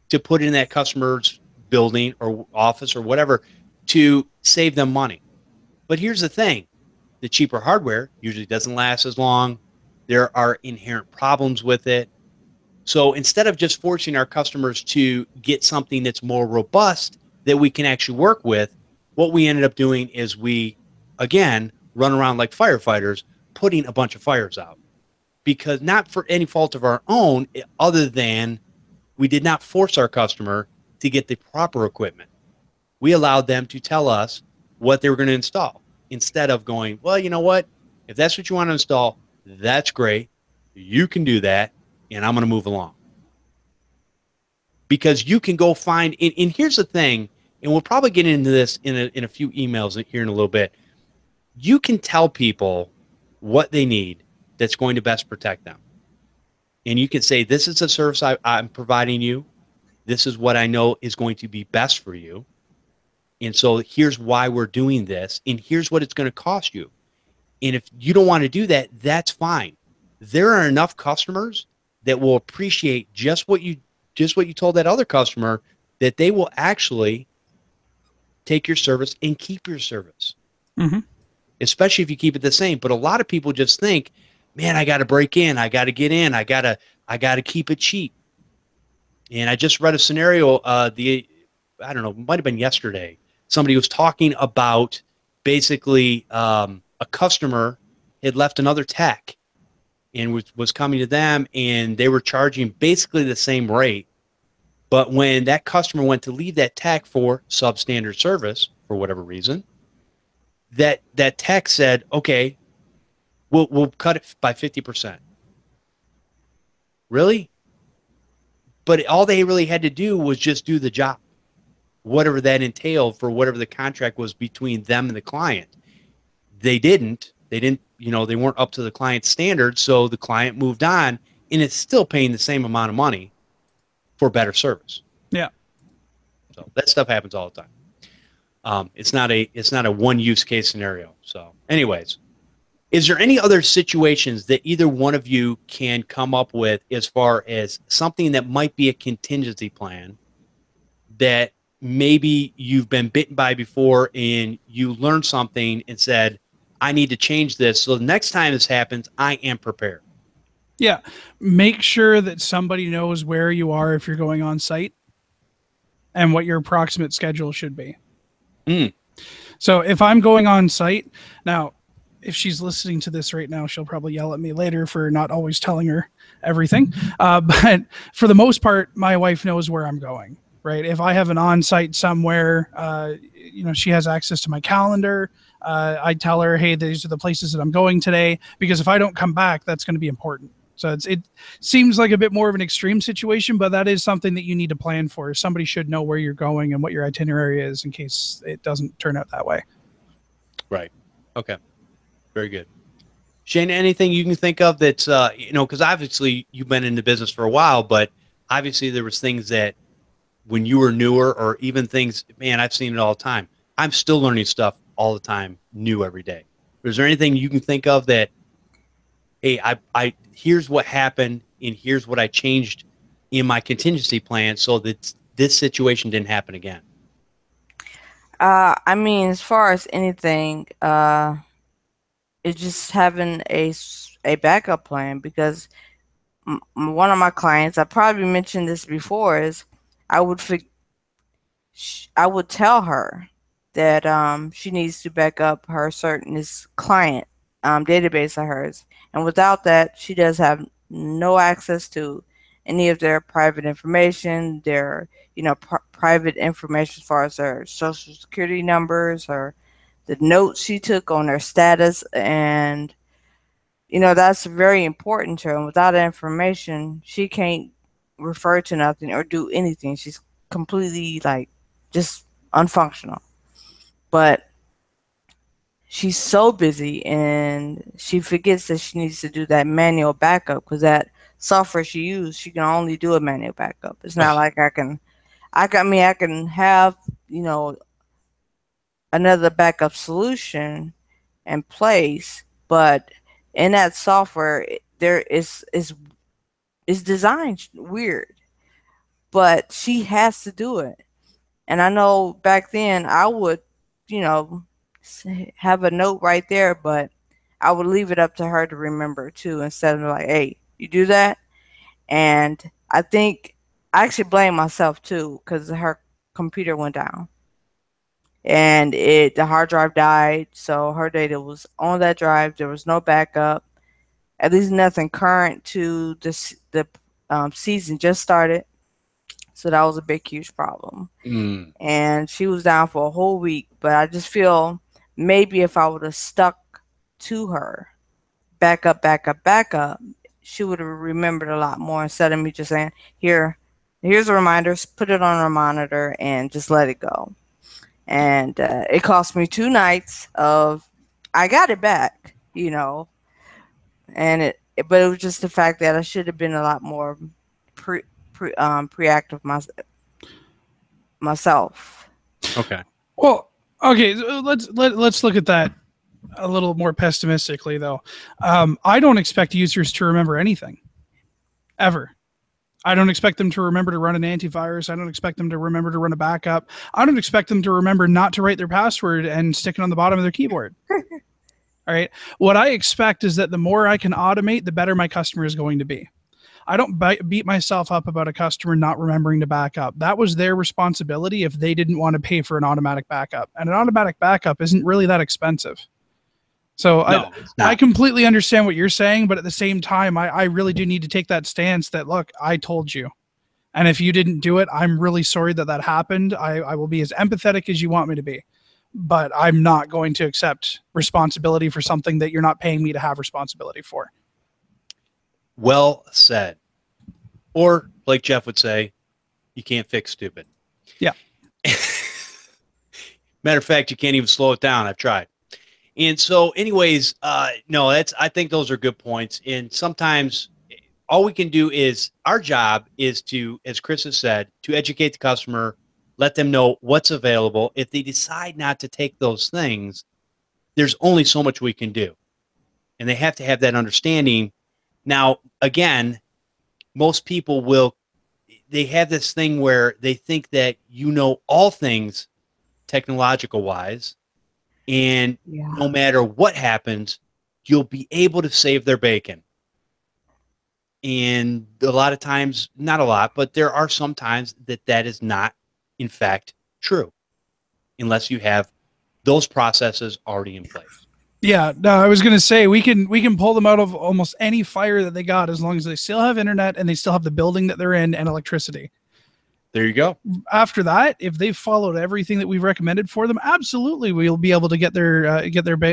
to put in that customer's building or office or whatever to save them money. But here's the thing. The cheaper hardware usually doesn't last as long. There are inherent problems with it. So instead of just forcing our customers to get something that's more robust that we can actually work with, what we ended up doing is we, again, run around like firefighters, putting a bunch of fires out. Because not for any fault of our own, other than we did not force our customer to get the proper equipment. We allowed them to tell us what they were going to install, instead of going, well, you know what? If that's what you want to install, that's great. You can do that, and I'm going to move along. Because you can go find, and here's the thing, and we'll probably get into this in a few emails here in a little bit. You can tell people what they need that's going to best protect them. And you can say, this is the service I'm providing you. This is what I know is going to be best for you. And so here's why we're doing this, and here's what it's going to cost you. And if you don't want to do that, that's fine. There are enough customers that will appreciate just what you told that other customer, that they will actually take your service and keep your service. Mm-hmm. Especially if you keep it the same. But a lot of people just think, man, I got to break in, I got to get in, I got to keep it cheap. And I just read a scenario, I don't know, it might have been yesterday. Somebody was talking about basically a customer had left another tech and was coming to them, and they were charging basically the same rate. But when that customer went to leave that tech for substandard service, for whatever reason, that tech said, okay, we'll cut it by 50%. Really? But all they really had to do was just do the job, whatever that entailed for whatever the contract was between them and the client. They didn't, they weren't up to the client's standards. So the client moved on, and it's still paying the same amount of money for better service. Yeah. So that stuff happens all the time. It's not a one use case scenario. So anyways, is there any other situations that either one of you can come up with as far as something that might be a contingency plan that maybe you've been bitten by before and you learned something and said, I need to change this, so the next time this happens, I am prepared? Yeah. Make sure that somebody knows where you are if you're going on site and what your approximate schedule should be. So if I'm going on site now, if she's listening to this right now, she'll probably yell at me later for not always telling her everything. But for the most part, my wife knows where I'm going, right? If I have an on-site somewhere, she has access to my calendar. I tell her, hey, these are the places that I'm going today, because if I don't come back, that's going to be important. So it seems like a bit more of an extreme situation, but that is something that you need to plan for. Somebody should know where you're going and what your itinerary is in case it doesn't turn out that way. Right. Okay. Very good. Shayna, anything you can think of that's, because obviously you've been in the business for a while, but obviously there was things that when you were newer, or even things, man, I've seen it all the time. I'm still learning stuff all the time, new every day. Is there anything you can think of that, hey, I here's what happened and here's what I changed in my contingency plan so that this situation didn't happen again? I mean, as far as anything, it's just having a backup plan, because one of my clients, I probably mentioned this before, is I would tell her that she needs to back up her certain client database of hers, and without that, she does have no access to any of their private information, their private information as far as their social security numbers or the notes she took on their status, and that's very important to her. And without that information, she can't refer to nothing or do anything. She's completely just unfunctional. But she's so busy and she forgets that she needs to do that manual backup, because that software she used, she can only do a manual backup. It's not like I can have another backup solution in place, but in that software there is designed weird, but she has to do it. And I know back then I would have a note right there, but I would leave it up to her to remember too, instead of like, hey, you do that. And I think I actually blame myself too, because her computer went down and the hard drive died, so her data was on that drive. There was no backup, at least nothing current to the season just started. So that was a big, huge problem. And she was down for a whole week. But I just feel maybe if I would have stuck to her, backup, she would have remembered a lot more, instead of me just saying, here's a reminder, put it on her monitor and just let it go. And it cost me 2 nights of, I got it back, and but it was just the fact that I should have been a lot more preactive myself. Okay. Well, okay, let's look at that a little more pessimistically, though. I don't expect users to remember anything ever. I don't expect them to remember to run an antivirus. I don't expect them to remember to run a backup. I don't expect them to remember not to write their password and stick it on the bottom of their keyboard. All right. What I expect is that the more I can automate, the better my customer is going to be. I don't beat myself up about a customer not remembering to back up. That was their responsibility if they didn't want to pay for an automatic backup. And an automatic backup isn't really that expensive. So no, I completely understand what you're saying, but at the same time, I really do need to take that stance that, look, I told you. And if you didn't do it, I'm really sorry that that happened. I will be as empathetic as you want me to be. But I'm not going to accept responsibility for something that you're not paying me to have responsibility for. Well said. Or, like Jeff would say, you can't fix stupid. Yeah. Matter of fact, you can't even slow it down. I've tried. And so anyways, no, I think those are good points. And sometimes all we can do is, our job is to, as Chris has said, to educate the customer, let them know what's available. If they decide not to take those things, there's only so much we can do. And they have to have that understanding. Now, again, most people they have this thing where they think that you know all things technological wise. And no matter what happens, you'll be able to save their bacon. And a lot of times, not a lot, but there are some times that is not, in fact, true, unless you have those processes already in place. Yeah, no, I was going to say we can pull them out of almost any fire that they got as long as they still have internet and they still have the building that they're in and electricity. There you go. After that, if they've followed everything that we've recommended for them, absolutely we'll be able to get their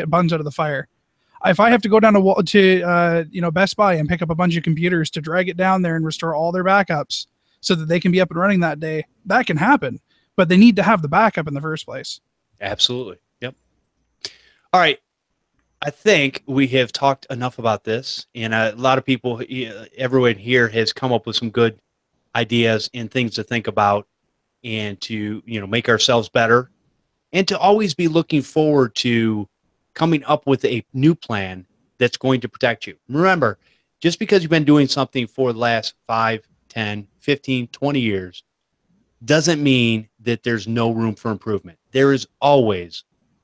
buns out of the fire. If I have to go down to Best Buy and pick up a bunch of computers to drag it down there and restore all their backups so that they can be up and running that day, that can happen. But they need to have the backup in the first place. Absolutely. Yep. All right. I think we have talked enough about this, and a lot of people, everyone here has come up with some good ideas and things to think about, and to make ourselves better, and to always be looking forward to coming up with a new plan that's going to protect you. Remember, just because you've been doing something for the last 5, 10, 15, 20 years doesn't mean that there's no room for improvement. There is always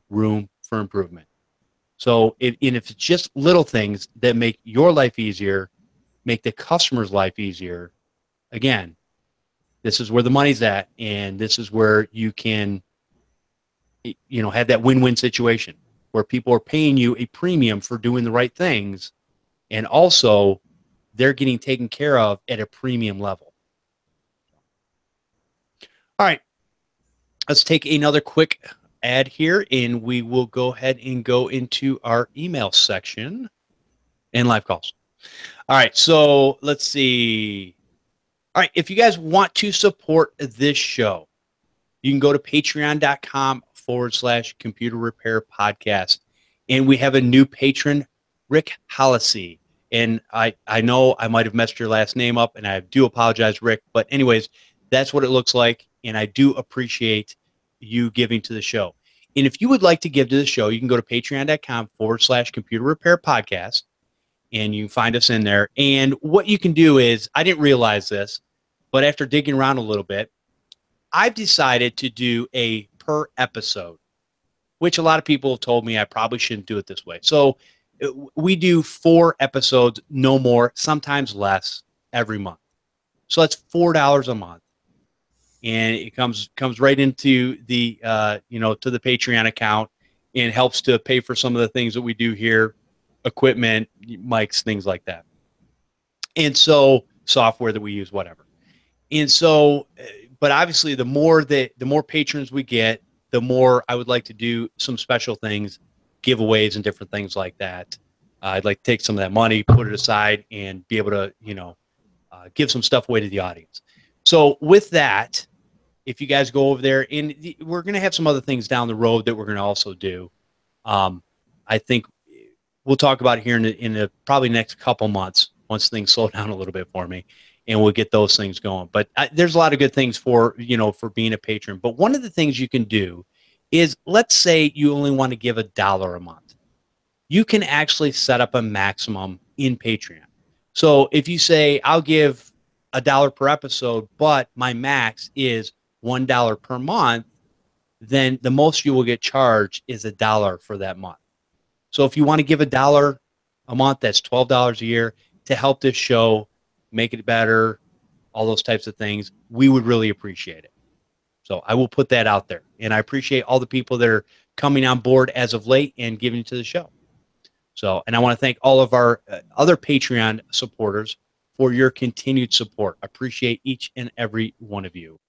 room for improvement. So if it's just little things that make your life easier, make the customer's life easier, again, this is where the money's at, and this is where you can, have that win-win situation where people are paying you a premium for doing the right things, and also they're getting taken care of at a premium level. All right, let's take another quick ad here, and we will go ahead and go into our email section and live calls. All right, so let's see. All right, if you guys want to support this show, you can go to patreon.com/computer repair podcast. And we have a new patron, Rick Halash. And I know I might have messed your last name up, and I do apologize, Rick. But anyways, that's what it looks like. And I do appreciate you giving to the show. And if you would like to give to the show, you can go to patreon.com/computer repair podcast, and you can find us in there. And what you can do is, I didn't realize this, but after digging around a little bit, I've decided to do a per episode, which a lot of people have told me I probably shouldn't do it this way. So we do 4 episodes, no more, sometimes less, every month. So that's $4 a month. And it comes right into the to the Patreon account, and helps to pay for some of the things that we do here, equipment, mics, things like that. And so software that we use, whatever. And so, but obviously the more patrons we get, the more I would like to do some special things, giveaways and different things like that. I'd like to take some of that money, put it aside, and be able to, give some stuff away to the audience. So with that, if you guys go over there, and we're going to have some other things down the road that we're going to also do. I think we'll talk about it here in the probably next couple months, once things slow down a little bit for me, and we'll get those things going. But there's a lot of good things for being a patron. But one of the things you can do is, let's say you only want to give $1 a month. You can actually set up a maximum in Patreon. So if you say, I'll give $1 per episode, but my max is $1 per month, then the most you will get charged is $1 for that month. So if you want to give $1 a month, that's $12 a year to help this show, make it better, all those types of things, we would really appreciate it. So I will put that out there. And I appreciate all the people that are coming on board as of late and giving to the show. So, and I want to thank all of our other Patreon supporters for your continued support. I appreciate each and every one of you.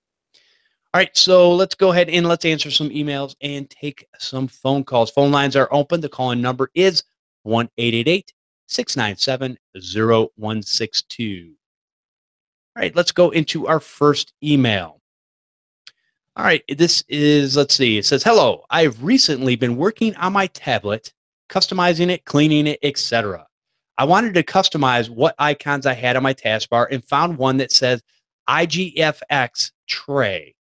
All right, so let's go ahead and let's answer some emails and take some phone calls. Phone lines are open. The call-in number is 1-888-697-0162. All right, let's go into our first email. All right, this is, let's see, it says, hello, I've recently been working on my tablet, customizing it, cleaning it, etc. I wanted to customize what icons I had on my taskbar and found one that says IGFX tray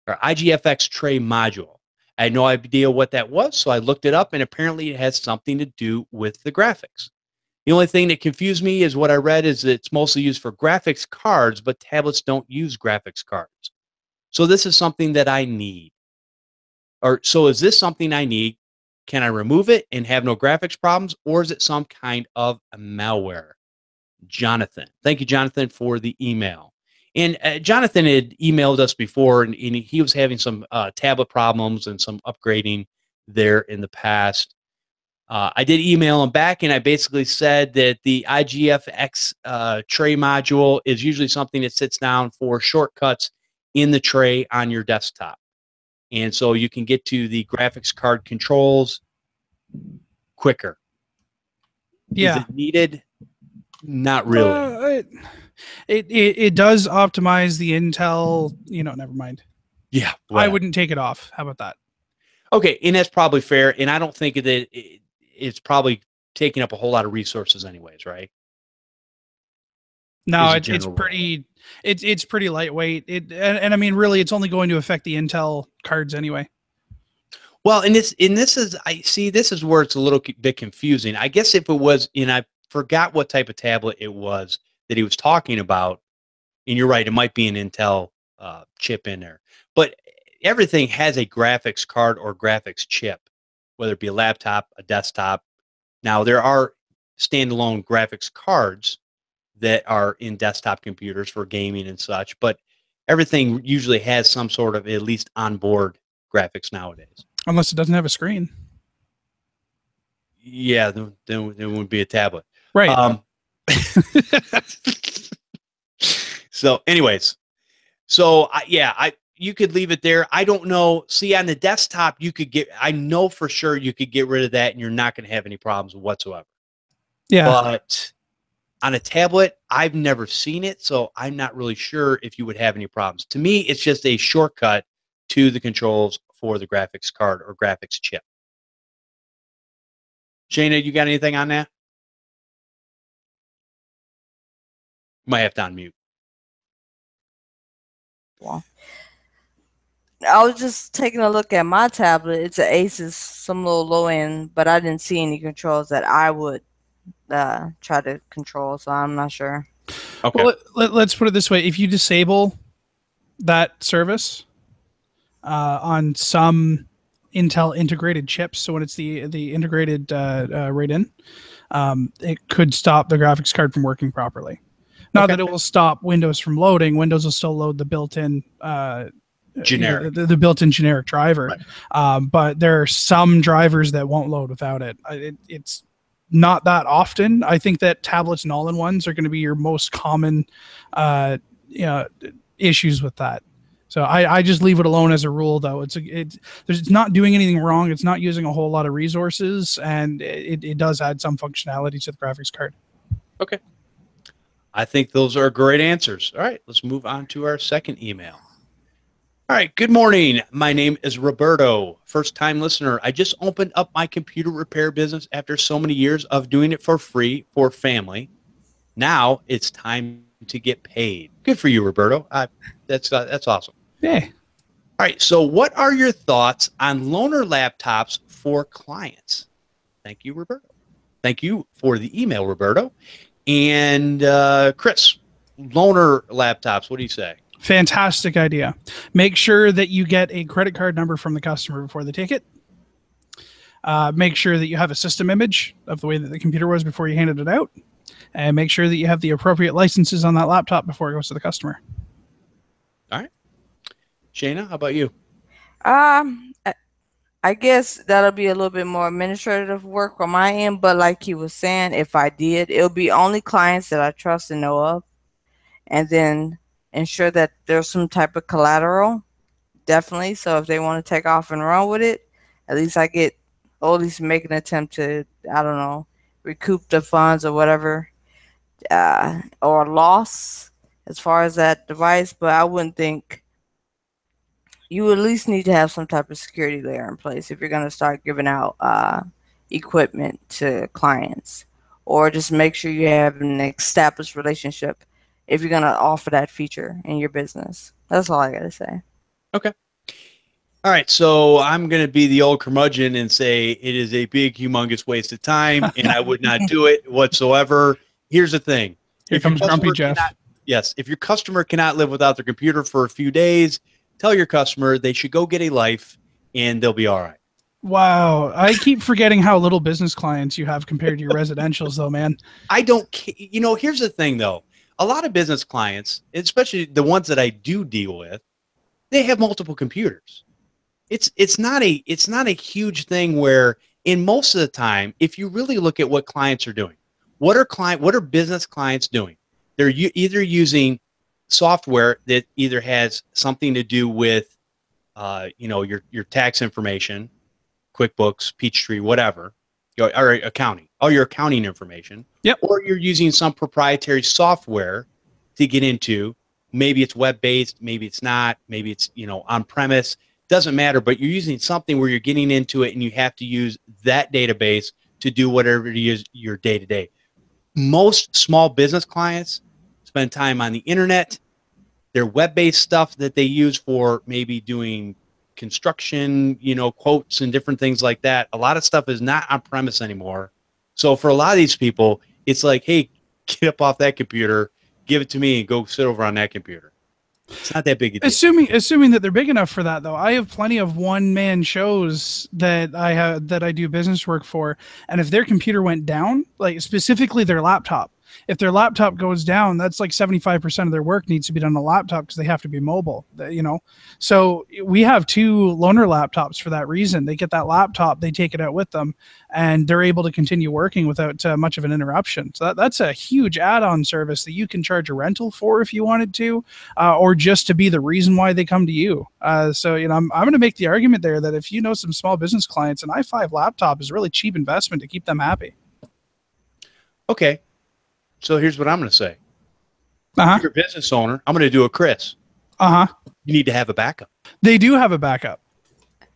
or IGFX tray module. I had no idea what that was, so I looked it up, and apparently it has something to do with the graphics. The only thing that confused me is what I read is that it's mostly used for graphics cards, but tablets don't use graphics cards. So this is something that I need. So is this something I need? Can I remove it and have no graphics problems, or is it some kind of malware? Jonathan. Thank you, Jonathan, for the email. And Jonathan had emailed us before, and he was having some tablet problems and some upgrading there in the past. I did email him back, and I basically said that the IGFX tray module is usually something that sits down for shortcuts in the tray on your desktop. And so you can get to the graphics card controls quicker. Yeah. Is it needed? Not really. It does optimize the Intel, never mind. Yeah. I wouldn't take it off. How about that? Okay, and that's probably fair. And I don't think that it's probably taking up a whole lot of resources anyways, right? No, it's pretty lightweight. And I mean, really, it's only going to affect the Intel cards anyway. Well, this is where it's a little bit confusing. I guess if it was, and I forgot what type of tablet it was that he was talking about, and you're right, it might be an Intel chip in there. But everything has a graphics card or graphics chip, whether it be a laptop, a desktop. Now, there are standalone graphics cards that are in desktop computers for gaming and such, but everything usually has some sort of at least onboard graphics nowadays. Unless it doesn't have a screen. Yeah, then it would be a tablet. Right. So anyways, you could leave it there. I don't know. See, on the desktop, I know for sure you could get rid of that and you're not going to have any problems whatsoever. Yeah. But on a tablet, I've never seen it, so I'm not really sure if you would have any problems. To me, it's just a shortcut to the controls for the graphics card or graphics chip. Shayna, you got anything on that? Might have to unmute. Well, I was just taking a look at my tablet. It's an Asus, some little low end, but I didn't see any controls that I would try to control, so I'm not sure. Okay. Well, let's put it this way: if you disable that service on some Intel integrated chips, so when it's the integrated right in, it could stop the graphics card from working properly. Not that it will stop Windows from loading. Windows will still load the built-in generic, the built-in generic driver. Right. But there are some drivers that won't load without it. It's not that often. I think that tablets and all-in-ones are going to be your most common issues with that. So I just leave it alone as a rule, though. It's not doing anything wrong. It's not using a whole lot of resources, and it does add some functionality to the graphics card. Okay. I think those are great answers. All right, let's move on to our second email. All right, good morning. My name is Roberto, first-time listener. I just opened up my computer repair business after so many years of doing it for free for family. Now it's time to get paid. Good for you, Roberto. That's awesome. Yeah. All right. So what are your thoughts on loaner laptops for clients? Thank you, Roberto. Thank you for the email, Roberto. And Chris, loaner laptops, what do you say? Fantastic idea. Make sure that you get a credit card number from the customer before they take it. Make sure that you have a system image of the way that the computer was before you handed it out. And make sure that you have the appropriate licenses on that laptop before it goes to the customer. All right. Shayna, how about you? I guess that'll be a little bit more administrative work on my end, but like he was saying, if I did, it'll be only clients that I trust and know of, and then ensure that there's some type of collateral, definitely. So if they want to take off and run with it, at least I get, or at least make an attempt to, I don't know, recoup the funds or whatever, or loss as far as that device. But I wouldn't think you at least need to have some type of security layer in place if you're going to start giving out equipment to clients, or just make sure you have an established relationship if you're going to offer that feature in your business. That's all I got to say. Okay. All right. So I'm going to be the old curmudgeon and say it is a big, humongous waste of time, and I would not do it whatsoever. Here's the thing. Here comes Grumpy Jeff. Yes. If your customer cannot live without their computer for a few days, tell your customer they should go get a life and they'll be all right. Wow. I keep forgetting how little business clients you have compared to your residentials, though, man. I don't, here's the thing, though. A lot of business clients, especially the ones that I do deal with, they have multiple computers. It's not a huge thing where, in most of the time, if you really look at what clients are doing, what are business clients doing? They're either using software that either has something to do with, your tax information, QuickBooks, Peachtree, whatever, or accounting, all your accounting information. Yep. Or you're using some proprietary software to get into. Maybe it's web-based, maybe it's not, maybe it's, on-premise. Doesn't matter, but you're using something where you're getting into it and you have to use that database to do whatever it is your day-to-day. Most small business clients spend time on the internet. Their web-based stuff that they use for maybe doing construction, quotes and different things like that. A lot of stuff is not on premise anymore. So for a lot of these people, it's like, hey, get up off that computer, give it to me, and go sit over on that computer. It's not that big a deal. Assuming that they're big enough for that, though. I have plenty of one-man shows that I do business work for, and if their computer went down, like specifically their laptop, if their laptop goes down, that's like 75% of their work needs to be done on a laptop because they have to be mobile, So we have 2 loaner laptops for that reason. They get that laptop, they take it out with them, and they're able to continue working without much of an interruption. So that's a huge add-on service that you can charge a rental for if you wanted to, or just to be the reason why they come to you. I'm going to make the argument there that if you know some small business clients, an i5 laptop is a really cheap investment to keep them happy. Okay. So here's what I'm going to say. Uh-huh. If you're a business owner, I'm going to do a Chris. Uh-huh. You need to have a backup. They do have a backup.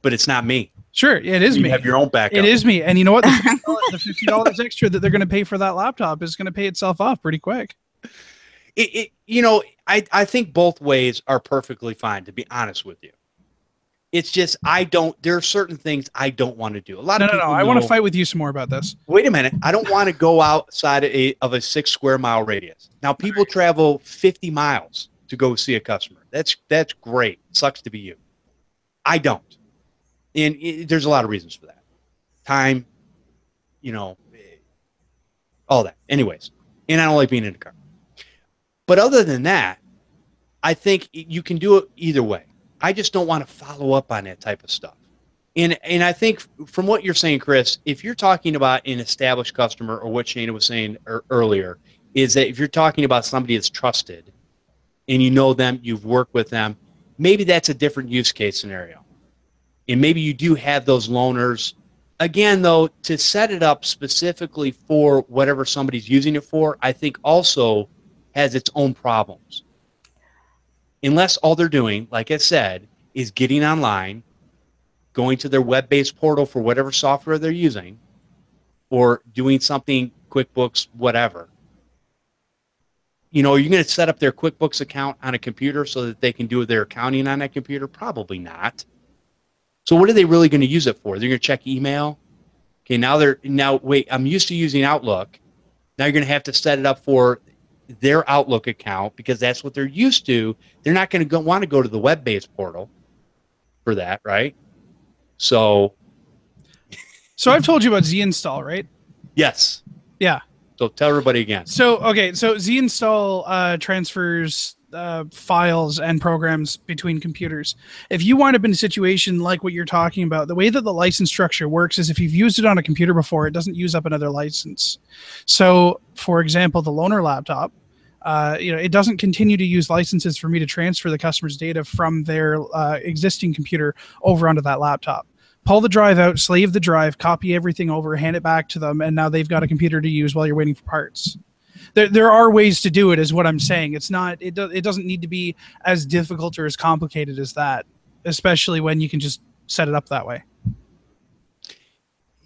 But it's not me. Sure, it is me. You have your own backup. It is me. And you know what? The $50 extra that they're going to pay for that laptop is going to pay itself off pretty quick. I think both ways are perfectly fine, to be honest with you. It's just there are certain things I don't want to do. A lot of people I want to fight with you some more about this. Wait a minute. I don't want to go outside of a 6 square mile radius. Now, people travel 50 miles to go see a customer. That's great. Sucks to be you. I don't. And there's a lot of reasons for that. Time, all that. Anyways, and I don't like being in a car. But other than that, I think you can do it either way. I just don't want to follow up on that type of stuff. And I think from what you're saying, Chris, if you're talking about an established customer, or what Shayna was saying earlier, is that if you're talking about somebody that's trusted and you know them, you've worked with them, maybe that's a different use case scenario. And maybe you do have those loaners. Again, though, to set it up specifically for whatever somebody's using it for, I think also has its own problems. Unless all they're doing, like I said, is getting online, going to their web-based portal for whatever software they're using, or doing something, QuickBooks, whatever. you know, are you going to set up their QuickBooks account on a computer so that they can do their accounting on that computer? Probably not. So what are they really going to use it for? They're going to check email. Okay, now wait, I'm used to using Outlook. Now you're going to have to set it up for their Outlook account because that's what they're used to. They're not going to want to go to the web-based portal for that, right? So I've told you about Z-install, right? yes. Yeah. So tell everybody again. So Z-install transfers files and programs between computers. If you wind up in a situation like what you're talking about, the way that the license structure works is if you've used it on a computer before, it doesn't use up another license. So, for example, the loaner laptop, it doesn't continue to use licenses for me to transfer the customer's data from their existing computer over onto that laptop. Pull the drive out, slave the drive, copy everything over, hand it back to them, and now they've got a computer to use while you're waiting for parts. There are ways to do it, is what I'm saying. It's not. It doesn't need to be as difficult or as complicated as that, especially when you can just set it up that way.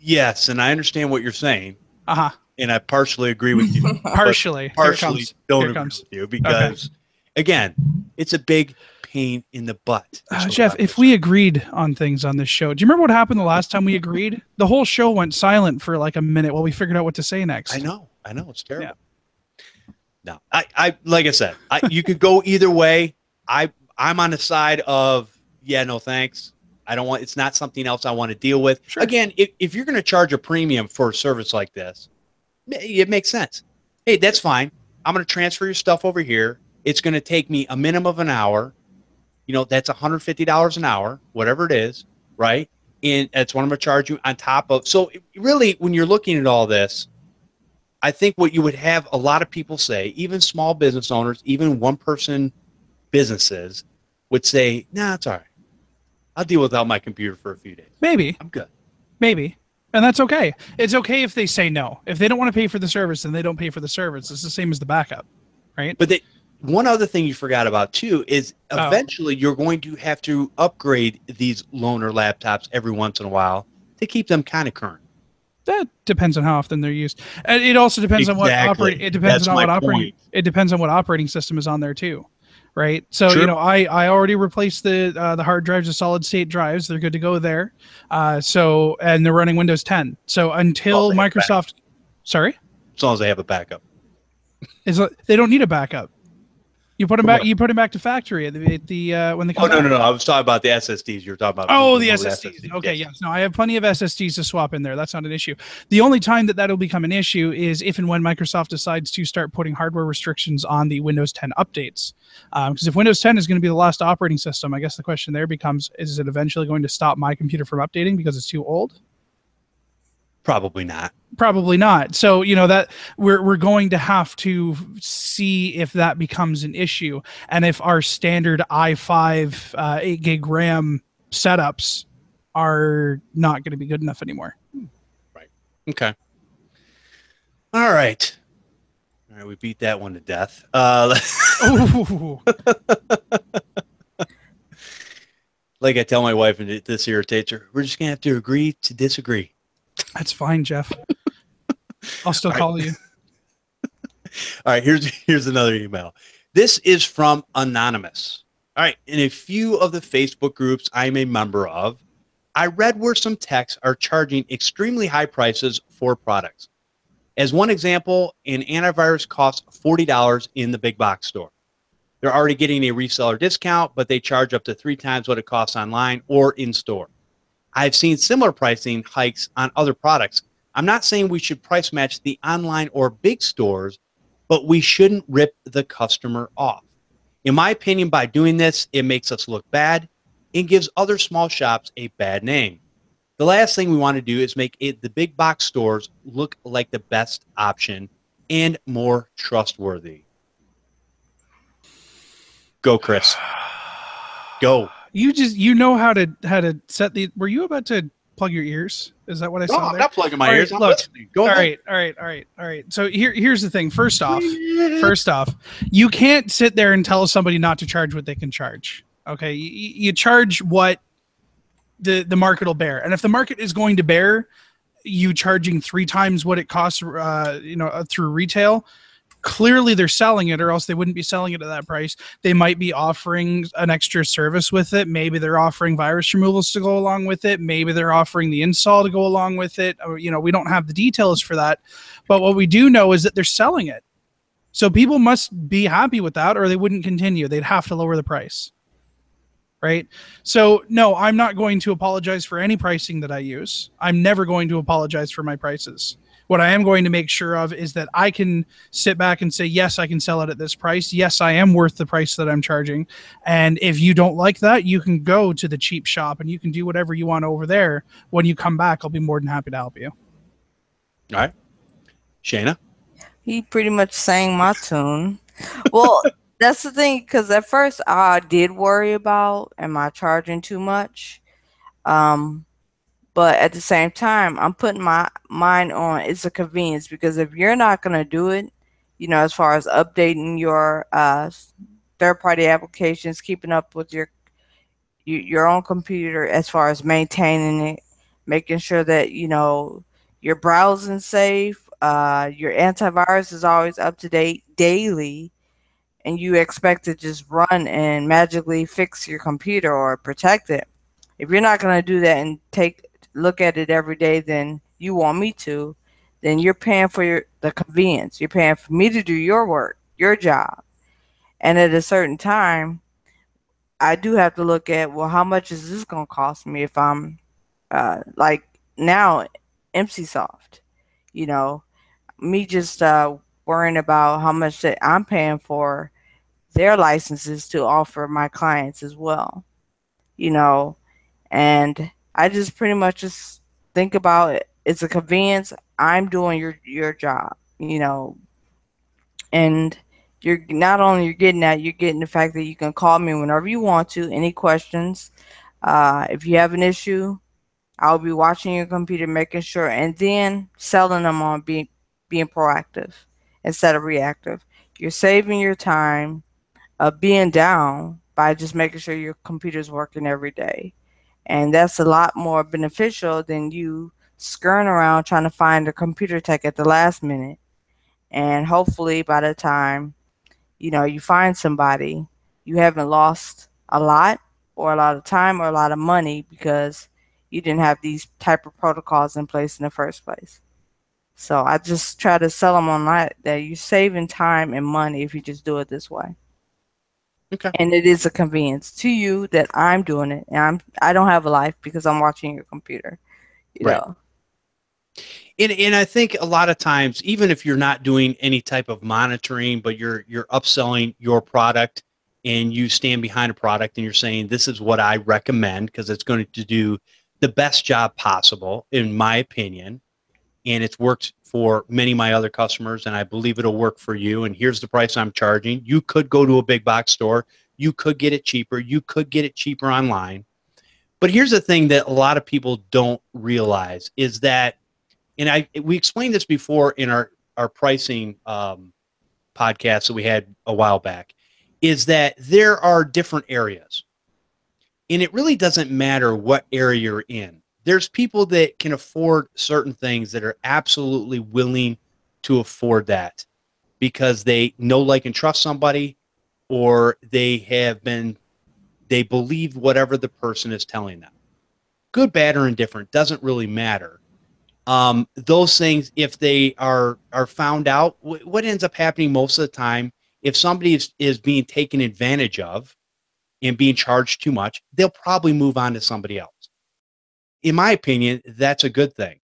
Yes, and I understand what you're saying. Uh-huh. And I partially agree with you. Partially don't agree with you because, again, it's a big pain in the butt. Jeff, if we agreed on things on this show, do you remember what happened the last time we agreed? The whole show went silent for like a minute while we figured out what to say next. I know. It's terrible. Yeah. No, I like I said, you could go either way. I'm on the side of, no thanks. I don't want, it's not something else I want to deal with. Sure. Again, if you're going to charge a premium for a service like this, it makes sense. Hey, that's fine. I'm going to transfer your stuff over here. It's going to take me a minimum of an hour. That's $150 an hour, whatever it is, right? And that's what I'm going to charge you on top of. So really, when you're looking at all this, I think what you would have a lot of people say, even small business owners, even one-person businesses, would say, nah, it's all right. I'll deal without my computer for a few days. Maybe. I'm good. Maybe. And that's okay. It's okay if they say no. If they don't want to pay for the service, then they don't pay for the service. It's the same as the backup, right? But one other thing you forgot about, too, is eventually you're going to have to upgrade these loaner laptops every once in a while to keep them kind of current. That depends on how often they're used, and it also depends on what operating. It depends on what operating. It depends on what operating system is on there too, right? So sure. I already replaced the hard drives to solid state drives. They're good to go there. And they're running Windows 10. So until Microsoft, sorry, as long as they have a backup, they don't need a backup. You put them back. You put them back to factory at the when they come. Oh no! I was talking about the SSDs. You're talking about. Oh, the SSDs. Okay, yes. No, I have plenty of SSDs to swap in there. That's not an issue. The only time that'll become an issue is if and when Microsoft decides to start putting hardware restrictions on the Windows 10 updates. Because if Windows 10 is going to be the last operating system, I guess the question there becomes: is it eventually going to stop my computer from updating because it's too old? Probably not. Probably not. So, that we're going to have to see if that becomes an issue and if our standard i5 8 gig RAM setups are not going to be good enough anymore. Right. Okay. All right. We beat that one to death. Like I tell my wife, and this irritates her, we're just going to have to agree to disagree. That's fine, Jeff. I'll still call you. All right, here's another email. This is from Anonymous. All right, in a few of the Facebook groups I'm a member of, I read where some techs are charging extremely high prices for products. As one example, an antivirus costs $40 in the big box store. They're already getting a reseller discount, but they charge up to 3 times what it costs online or in store. I've seen similar pricing hikes on other products. I'm not saying we should price match the online or big stores, but we shouldn't rip the customer off. In my opinion, by doing this, it makes us look bad and gives other small shops a bad name. The last thing we want to do is make the big box stores look like the best option and more trustworthy. Go, Chris. Go. You know how to set the. Were you about to plug your ears? Is that what I saw? No, I'm not plugging my ears. I'm listening. Go ahead. All right. So here's the thing. First off, you can't sit there and tell somebody not to charge what they can charge. Okay, you charge what the market will bear, and if the market is going to bear you charging 3 times what it costs, through retail, clearly they're selling it, or else they wouldn't be selling it at that price. They might be offering an extra service with it. Maybe they're offering virus removals to go along with it. Maybe they're offering the install to go along with it. Or, we don't have the details for that. But what we do know is that they're selling it. So people must be happy with that, or they wouldn't continue. They'd have to lower the price. Right? So no, I'm not going to apologize for any pricing that I use. I'm never going to apologize for my prices. What I am going to make sure of is that I can sit back and say, yes, I can sell it at this price. Yes, I am worth the price that I'm charging. And if you don't like that, you can go to the cheap shop and you can do whatever you want over there. When you come back, I'll be more than happy to help you. All right. Shayna? He pretty much sang my tune. Well, that's the thing, because at first I did worry about, am I charging too much? But at the same time, I'm putting my mind on it's a convenience, because if you're not going to do it, as far as updating your third-party applications, keeping up with your own computer, as far as maintaining it, making sure that, you're browsing safe, your antivirus is always up to date daily, and you expect to just run and magically fix your computer or protect it. If you're not going to do that and look at it every day, then you want me to, then you're paying for the convenience. You're paying for me to do your work, your job. And at a certain time, I do have to look at, well, how much is this going to cost me if I'm like now MCSoft, me just worrying about how much that I'm paying for their licenses to offer my clients as well, and I just pretty much just think about it. It's a convenience. I'm doing your job, and you're not only you're getting that, you're getting the fact that you can call me whenever you want to, any questions. If you have an issue, I'll be watching your computer, making sure, and then selling them on being proactive instead of reactive. You're saving your time of being down by just making sure your computer's working every day. And that's a lot more beneficial than you scurrying around trying to find a computer tech at the last minute. And hopefully by the time, you find somebody, you haven't lost a lot or a lot of time or a lot of money because you didn't have these type of protocols in place in the first place. So I just try to sell them on that you're saving time and money if you just do it this way. Okay. And it is a convenience to you that I'm doing it, and I don't have a life because I'm watching your computer. You know. And I think a lot of times, even if you're not doing any type of monitoring, but you're upselling your product and you stand behind a product and you're saying, this is what I recommend because it's going to do the best job possible, in my opinion. And it's worked for many of my other customers, and I believe it'll work for you. And here's the price I'm charging. You could go to a big box store. You could get it cheaper. You could get it cheaper online. But here's the thing that a lot of people don't realize is that, and we explained this before in our pricing podcast that we had a while back, is that there are different areas. And it really doesn't matter what area you're in. There's people that can afford certain things that are absolutely willing to afford that because they know, like, and trust somebody, or they believe whatever the person is telling them. Good, bad, or indifferent, doesn't really matter. Those things, if they are found out, what ends up happening most of the time, if somebody is being taken advantage of and being charged too much, they'll probably move on to somebody else. In my opinion, that's a good thing.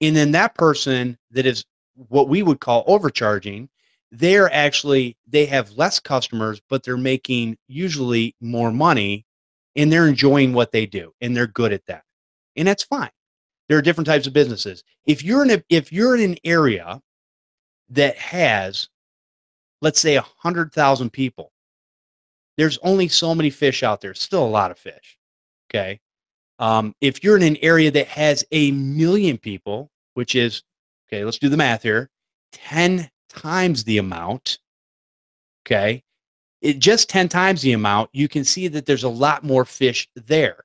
And then that person that is what we would call overcharging, they have less customers, but they're making usually more money, and they're enjoying what they do, and they're good at that. And that's fine. There are different types of businesses. If you're in an area that has, let's say, 100,000 people, there's only so many fish out there. Still a lot of fish. Okay. If you're in an area that has 1 million people, which is, okay, let's do the math here, 10 times the amount. Okay. Just 10 times the amount, you can see that there's a lot more fish there.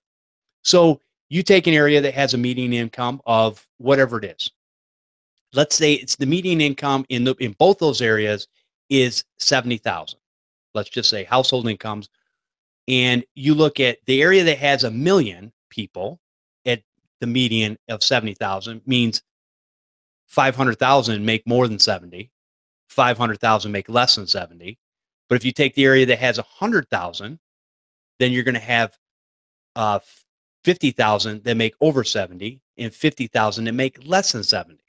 So you take an area that has a median income of whatever it is. Let's say it's the median income in both those areas is 70,000. Let's just say household incomes. And you look at the area that has 1 million people at the median of 70,000 means 500,000 make more than 70, 500,000 make less than 70. But if you take the area that has 100,000, then you're going to have 50,000 that make over 70 and 50,000 that make less than 70.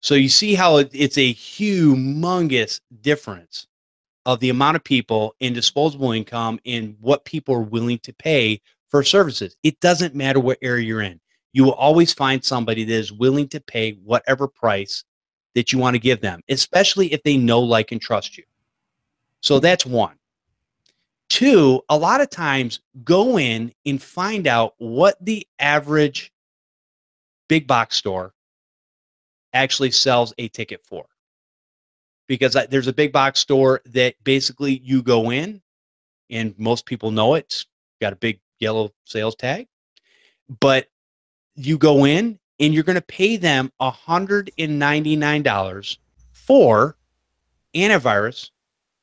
So you see how it's a humongous difference of the amount of people in disposable income and what people are willing to pay for services. It doesn't matter what area you're in. You will always find somebody that is willing to pay whatever price that you want to give them, especially if they know, like, and trust you. So that's one. Two, a lot of times go in and find out what the average big box store actually sells a ticket for. Because there's a big box store that basically you go in, and most people know it's got a big yellow sales tag, but you go in and you're going to pay them $199 for antivirus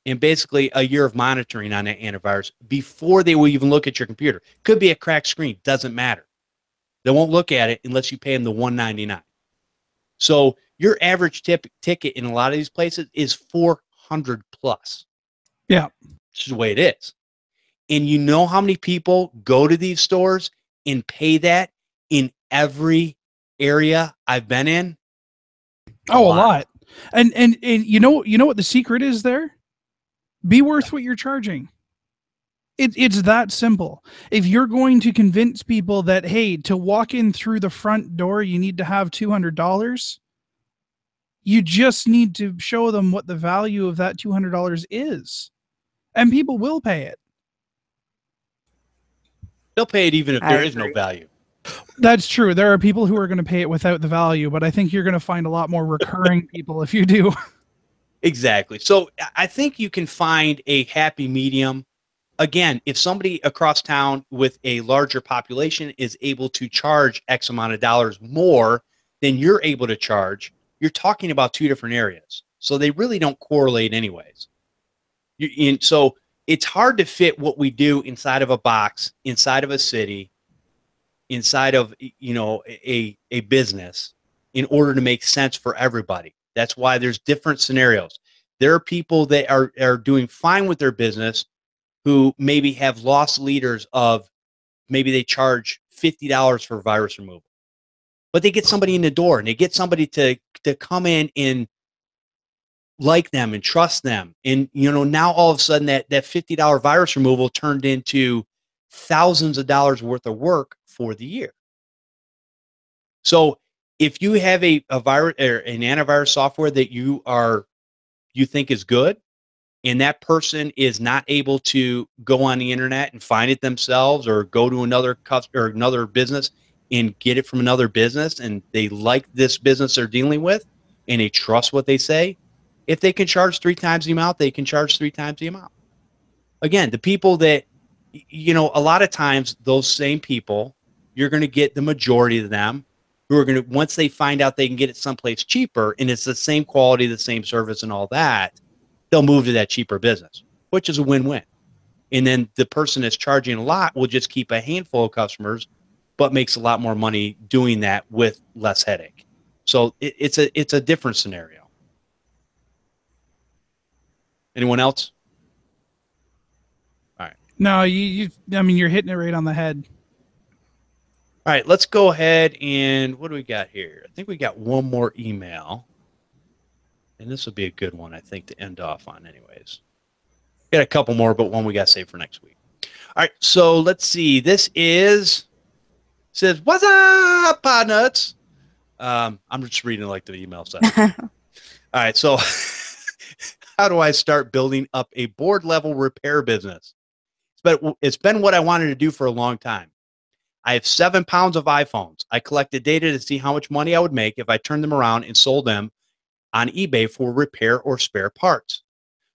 and basically a year of monitoring on that antivirus before they will even look at your computer. Could be a cracked screen, doesn't matter. They won't look at it unless you pay them the $199. So your average ticket in a lot of these places is 400 plus. Yeah. Which is the way it is. And you know how many people go to these stores and pay that in every area I've been in? A lot. And you know what the secret is there? Be worth what you're charging. It's that simple. If you're going to convince people that, hey, to walk in through the front door, you need to have $200, you just need to show them what the value of that $200 is. And people will pay it. They'll pay it even if there is no value. That's true. There are people who are going to pay it without the value, but I think you're going to find a lot more recurring people if you do. Exactly. So I think you can find a happy medium. Again, if somebody across town with a larger population is able to charge X amount of dollars more than you're able to charge, you're talking about two different areas. So they really don't correlate anyways. So it's hard to fit what we do inside of a box, inside of a city, inside of, a business in order to make sense for everybody. That's why there's different scenarios. There are people that are doing fine with their business who maybe have lost leaders of maybe they charge $50 for virus removal, but they get somebody in the door and they get somebody to come in and like them and trust them. And, now all of a sudden that $50 virus removal turned into thousands of dollars worth of work for the year. So if you have a virus or an antivirus software that you think is good, and that person is not able to go on the internet and find it themselves or go to another customer or another business and get it from another business, and they like this business they're dealing with and they trust what they say, if they can charge 3 times the amount, they can charge 3 times the amount. Again, the people that, a lot of times those same people, you're going to get the majority of them who are going to, once they find out they can get it someplace cheaper and it's the same quality, the same service and all that, they'll move to that cheaper business, which is a win-win. And then the person that's charging a lot will just keep a handful of customers, but makes a lot more money doing that with less headache. So it's a different scenario. Anyone else? All right. No, you're hitting it right on the head. All right, let's go ahead and what do we got here? I think we got one more email. And this will be a good one, I think, to end off on anyways. Got a couple more, but one we got saved for next week. All right, so let's see. This says, what's up, Podnutz? I'm just reading like the email side. All right, so how do I start building up a board level repair business? It's been what I wanted to do for a long time. I have 7 pounds of iPhones. I collected data to see how much money I would make if I turned them around and sold them on eBay for repair or spare parts.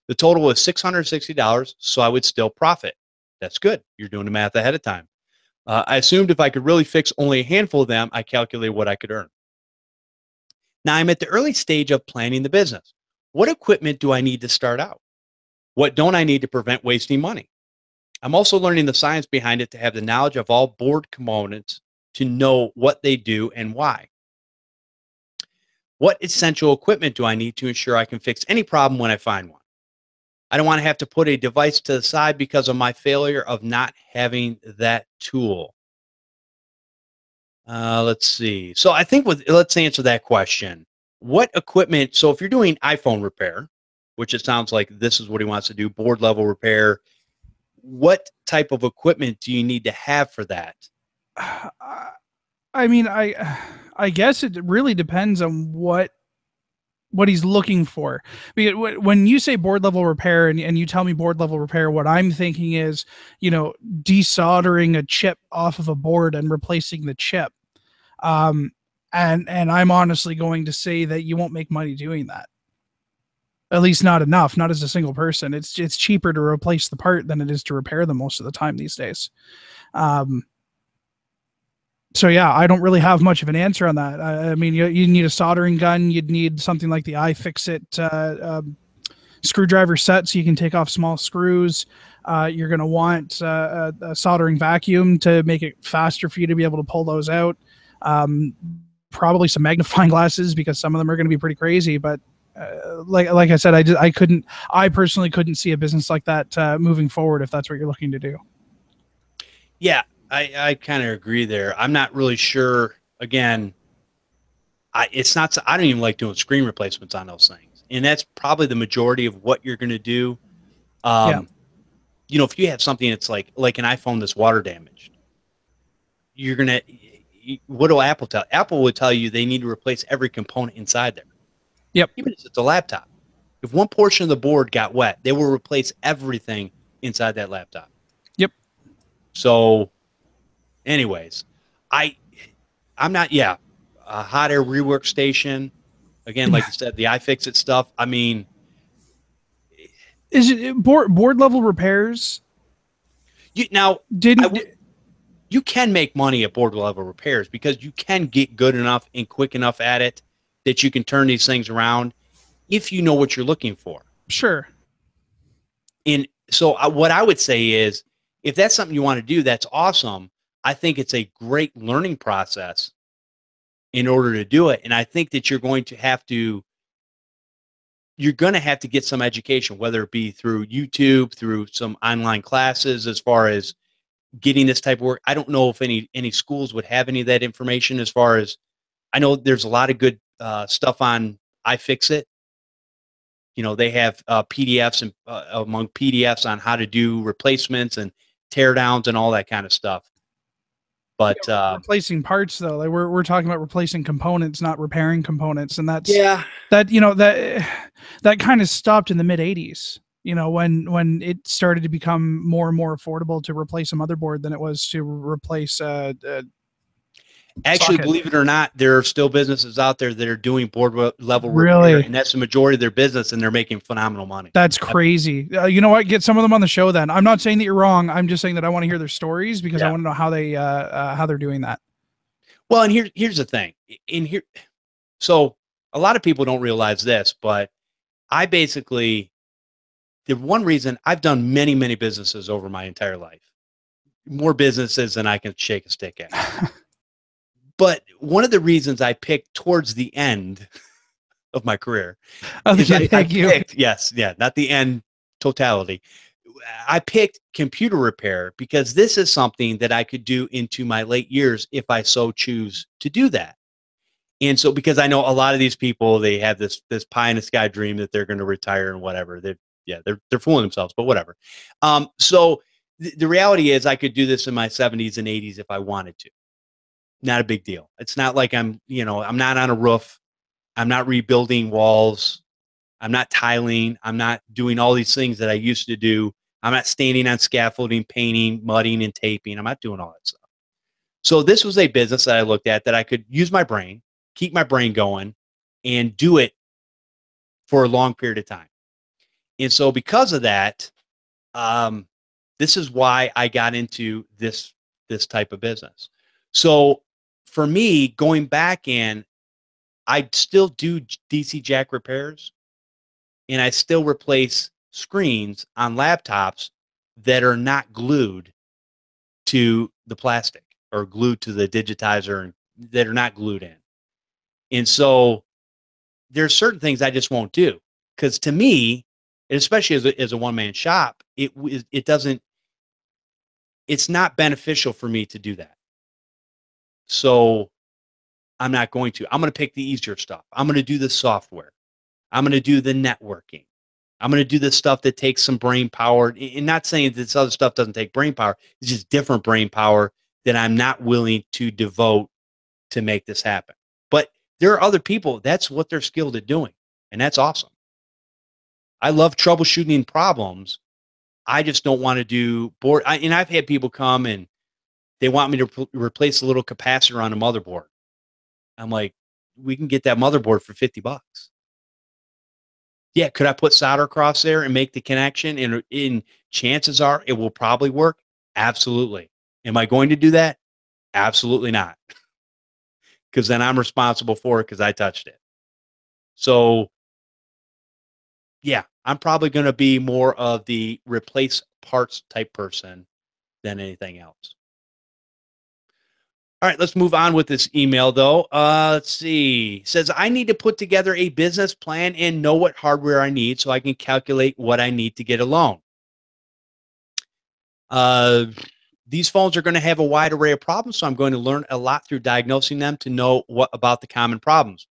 The total was $660, so I would still profit. That's good. You're doing the math ahead of time. I assumed if I could really fix only a handful of them, I calculated what I could earn. Now I'm at the early stage of planning the business. What equipment do I need to start out? What don't I need to prevent wasting money? I'm also learning the science behind it to have the knowledge of all board components to know what they do and why. What essential equipment do I need to ensure I can fix any problem when I find one? I don't want to have to put a device to the side because of my failure of not having that tool. Let's see. So I think let's answer that question. What equipment? So if you're doing iPhone repair, which it sounds like this is what he wants to do, board level repair, what type of equipment do you need to have for that? I mean, I guess it really depends on what he's looking for. Because when you say board level repair and you tell me board level repair, what I'm thinking is, desoldering a chip off of a board and replacing the chip. And I'm honestly going to say that you won't make money doing that. At least not enough, not as a single person. It's cheaper to replace the part than it is to repair them most of the time these days. So yeah, I don't really have much of an answer on that. I mean, you need a soldering gun. You'd need something like the iFixit screwdriver set so you can take off small screws. You're going to want a soldering vacuum to make it faster for you to be able to pull those out. Probably some magnifying glasses because some of them are going to be pretty crazy. But like I said, I personally couldn't see a business like that moving forward if that's what you're looking to do. Yeah, I kind of agree there. I'm not really sure. Again, I don't even like doing screen replacements on those things, and that's probably the majority of what you're going to do. Yeah. If you have something that's like an iPhone that's water damaged, you're gonna. What will Apple tell? Apple would tell you they need to replace every component inside there. Yep. Even if it's a laptop. If one portion of the board got wet, they will replace everything inside that laptop. Yep. So, anyways, I'm not. Yeah, a hot air rework station. Again, like you said, the iFixit stuff. I mean, is it board level repairs? You can make money at board level repairs because you can get good enough and quick enough at it that you can turn these things around if you know what you're looking for. Sure. And so what I would say is, if that's something you want to do, that's awesome. I think it's a great learning process in order to do it. And I think that you're going to have to get some education, whether it be through YouTube, through some online classes, as far as getting this type of work. I don't know if any schools would have any of that information. As far as I know, there's a lot of good stuff on iFixit. They have PDFs and among PDFs on how to do replacements and tear downs and all that kind of stuff. But replacing parts, though, like we're talking about replacing components, not repairing components, and that kind of stopped in the mid '80s. When it started to become more and more affordable to replace a motherboard than it was to replace actually, socket. believe it or not, there are still businesses out there that are doing board level Really? repair, and that's the majority of their business, and they're making phenomenal money. That's crazy. You know what? Get some of them on the show then. I'm not saying that you're wrong. I'm just saying that I want to hear their stories because I want to know how they're doing that. Well, and here's the thing. So a lot of people don't realize this, but the one reason I've done many, many businesses over my entire life, more businesses than I can shake a stick at. But one of the reasons I picked towards the end of my career, not the end totality. I picked computer repair because this is something that I could do into my late years if I so choose to do that. And so, because I know a lot of these people, they have this pie in the sky dream that they're going to retire and whatever. They're fooling themselves, but whatever. So the reality is I could do this in my 70s and 80s if I wanted to. Not a big deal. It's not like I'm not on a roof. I'm not rebuilding walls. I'm not tiling. I'm not doing all these things that I used to do. I'm not standing on scaffolding, painting, mudding, and taping. I'm not doing all that stuff. So this was a business that I looked at that I could use my brain, keep my brain going, and do it for a long period of time. And so because of that, this is why I got into this type of business. So for me, going back in, I still do DC jack repairs, and I still replace screens on laptops that are not glued to the plastic or glued to the digitizer and that are not glued in. And so there's certain things I just won't do, because to me, especially as a one-man shop, it doesn't, it's not beneficial for me to do that. So I'm not going to. I'm going to pick the easier stuff. I'm going to do the software. I'm going to do the networking. I'm going to do the stuff that takes some brain power. And not saying that this other stuff doesn't take brain power. It's just different brain power that I'm not willing to devote to make this happen. But there are other people, that's what they're skilled at doing. And that's awesome. I love troubleshooting problems. I just don't want to do board. And I've had people come and they want me to replace a little capacitor on a motherboard. I'm like, we can get that motherboard for $50. Yeah, could I put solder across there and make the connection? And chances are it will probably work. Absolutely. Am I going to do that? Absolutely not. Because then I'm responsible for it because I touched it. So, yeah, I'm probably going to be more of the replace parts type person than anything else. All right, let's move on with this email, though. Let's see. It says, I need to put together a business plan and know what hardware I need so I can calculate what I need to get a loan. These phones are going to have a wide array of problems, so I'm going to learn a lot through diagnosing them to know what about the common problems.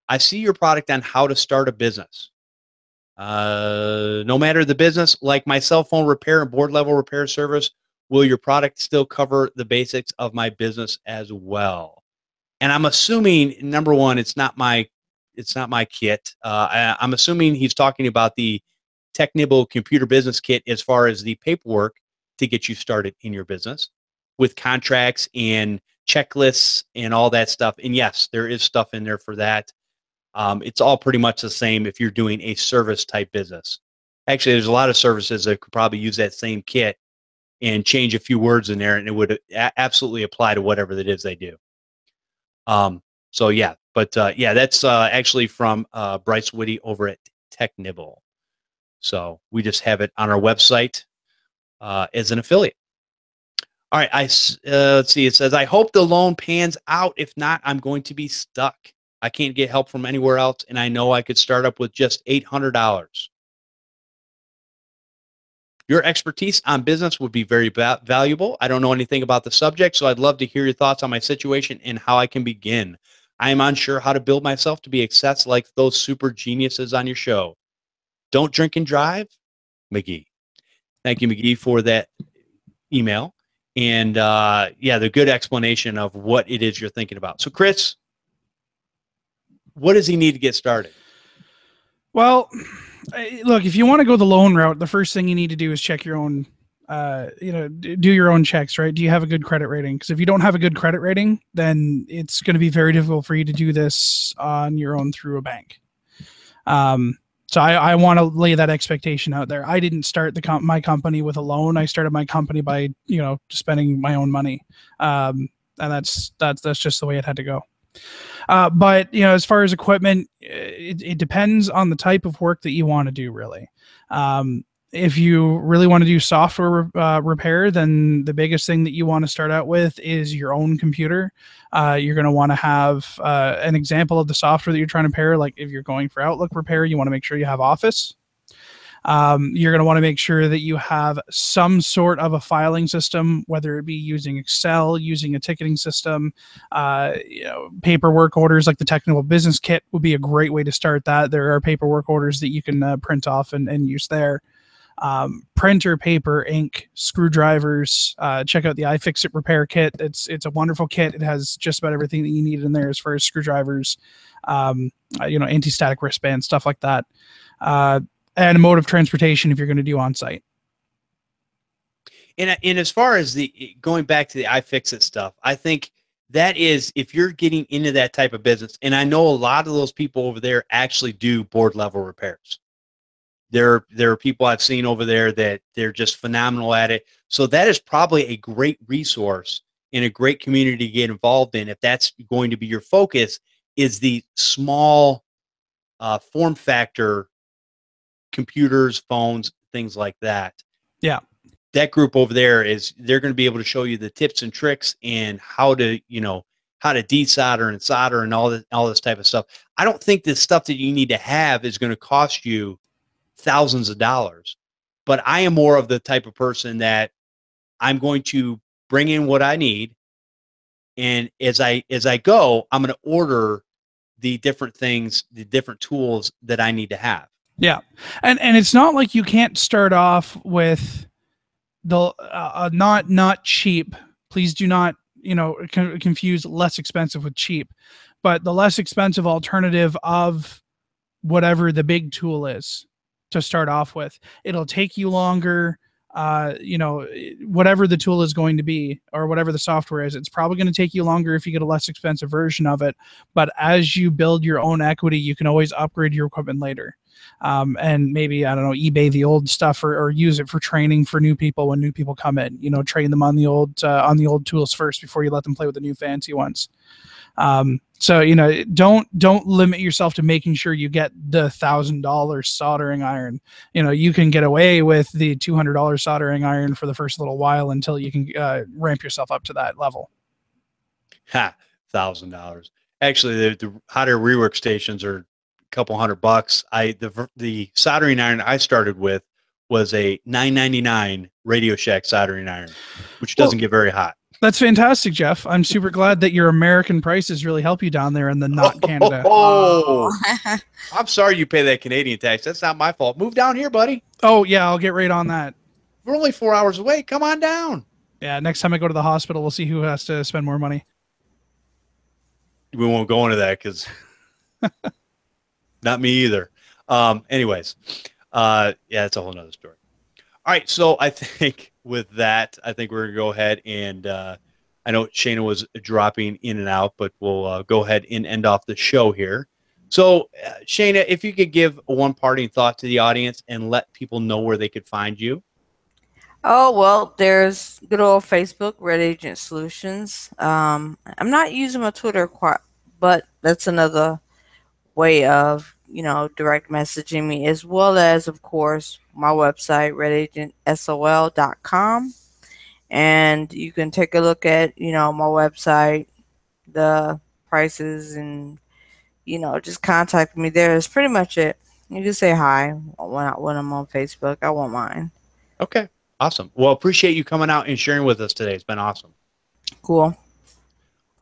I see your product on how to start a business. No matter the business, like my cell phone repair and board level repair service, will your product still cover the basics of my business as well? And I'm assuming, number one, it's not my kit. I'm assuming he's talking about the Technibble computer business kit as far as the paperwork to get you started in your business with contracts and checklists and all that stuff. And yes, there is stuff in there for that. It's all pretty much the same if you're doing a service type business. Actually, there's a lot of services that could probably use that same kit and change a few words in there, and it would absolutely apply to whatever it is they do. So yeah, but yeah, that's actually from Bryce Whitty over at Technibble. So we just have it on our website as an affiliate. All right, let's see. It says, I hope the loan pans out. If not, I'm going to be stuck. I can't get help from anywhere else, and I know I could start up with just $800. Your expertise on business would be very valuable. I don't know anything about the subject, so I'd love to hear your thoughts on my situation and how I can begin. I am unsure how to build myself to be a success like those super geniuses on your show. Don't drink and drive, McGee. Thank you, McGee, for that email. And yeah, the good explanation of what it is you're thinking about. So, Chris, what does he need to get started? Well, look, if you want to go the loan route, the first thing you need to do is check your own, do your own checks, right? Do you have a good credit rating? Because if you don't have a good credit rating, then it's going to be very difficult for you to do this on your own through a bank. So I want to lay that expectation out there. I didn't start my company with a loan. I started my company by, spending my own money. And that's just the way it had to go. But as far as equipment, it depends on the type of work that you want to do, really. If you really want to do software repair, then the biggest thing that you want to start out with is your own computer. You're going to want to have an example of the software that you're trying to pair. Like if you're going for Outlook repair, you want to make sure you have Office. You're going to want to make sure that you have some sort of a filing system, whether it be using Excel, using a ticketing system, paperwork orders like the Technical Business Kit would be a great way to start that. There are paperwork orders that you can print off and use there. Printer, paper, ink, screwdrivers. Check out the iFixit repair kit. It's a wonderful kit. It has just about everything that you need in there as far as screwdrivers, anti-static wristbands, stuff like that. And a mode of transportation if you're going to do on-site. And as far as going back to the iFixit stuff, I think that is, if you're getting into that type of business, and I know a lot of those people over there actually do board level repairs. There are people I've seen over there that they're just phenomenal at it. So that is probably a great resource and a great community to get involved in. If that's going to be your focus, is the small form factor computers, phones, things like that. Yeah. That group over there they're going to be able to show you the tips and tricks and how to, how to desolder and solder and all this type of stuff. I don't think the stuff that you need to have is going to cost you thousands of dollars, but I am more of the type of person that I'm going to bring in what I need. And as I go, I'm going to order the different things, the different tools that I need to have. Yeah. And it's not like you can't start off with the not cheap. Please do not, confuse less expensive with cheap, but the less expensive alternative of whatever the big tool is to start off with. It'll take you longer. Whatever the tool is going to be or whatever the software is, it's probably going to take you longer if you get a less expensive version of it. But as you build your own equity, you can always upgrade your equipment later. And maybe, I don't know, eBay the old stuff or use it for training for new people when new people come in, train them on the old tools first before you let them play with the new fancy ones. So, don't limit yourself to making sure you get the $1,000 soldering iron. You can get away with the $200 soldering iron for the first little while until you can ramp yourself up to that level. $1,000. Actually, the hot air rework stations are couple $100. The soldering iron I started with was a $9.99 Radio Shack soldering iron, which doesn't get very hot. That's fantastic, Jeff. I'm super glad that your American prices really help you down there in the not Canada. Oh, I'm sorry you pay that Canadian tax. That's not my fault. Move down here, buddy. Oh yeah, I'll get right on that. We're only 4 hours away. Come on down. Yeah, next time I go to the hospital, we'll see who has to spend more money. We won't go into that because not me either. Anyways, yeah, it's a whole nother story. All right. So I think with that, we're going to go ahead and I know Shayna was dropping in and out, but we'll go ahead and end off the show here. So Shayna, if you could give one parting thought to the audience and let people know where they could find you. Oh, well, there's good old Facebook, Red Agent Solutions. I'm not using my Twitter quite, but that's another way of direct messaging me, as well as, of course, my website, redagentsol.com, and you can take a look at my website, the prices, and just contact me there. That's pretty much it. You can say hi when I'm on Facebook. I won't mind. Okay, awesome. Well, appreciate you coming out and sharing with us today. It's been awesome. Cool.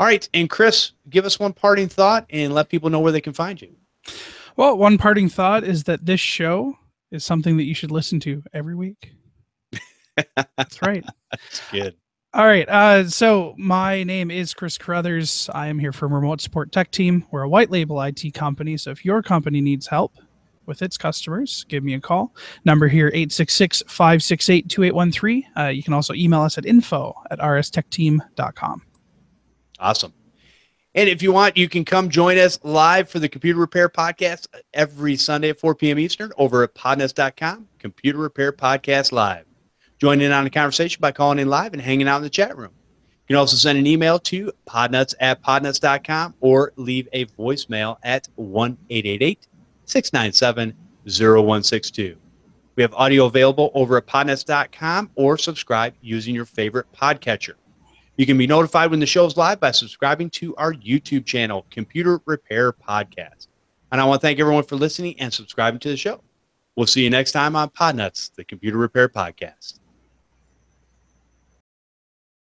All right, and Chris, give us one parting thought and let people know where they can find you. Well, one parting thought is that this show is something that you should listen to every week. That's right. That's good. All right. So my name is Chris Carruthers. I am here from Remote Support Tech Team. We're a white label IT company. So if your company needs help with its customers, give me a call. Number here, 866-568-2813. You can also email us at info@rstechteam.com. Awesome. And if you want, you can come join us live for the Computer Repair Podcast every Sunday at 4 p.m. Eastern over at podnutz.com, Computer Repair Podcast Live. Join in on the conversation by calling in live and hanging out in the chat room. You can also send an email to podnutz@podnutz.com or leave a voicemail at 1-888-697-0162. We have audio available over at podnutz.com or subscribe using your favorite podcatcher. You can be notified when the show is live by subscribing to our YouTube channel, Computer Repair Podcast. And I want to thank everyone for listening and subscribing to the show. We'll see you next time on Podnutz, the Computer Repair Podcast.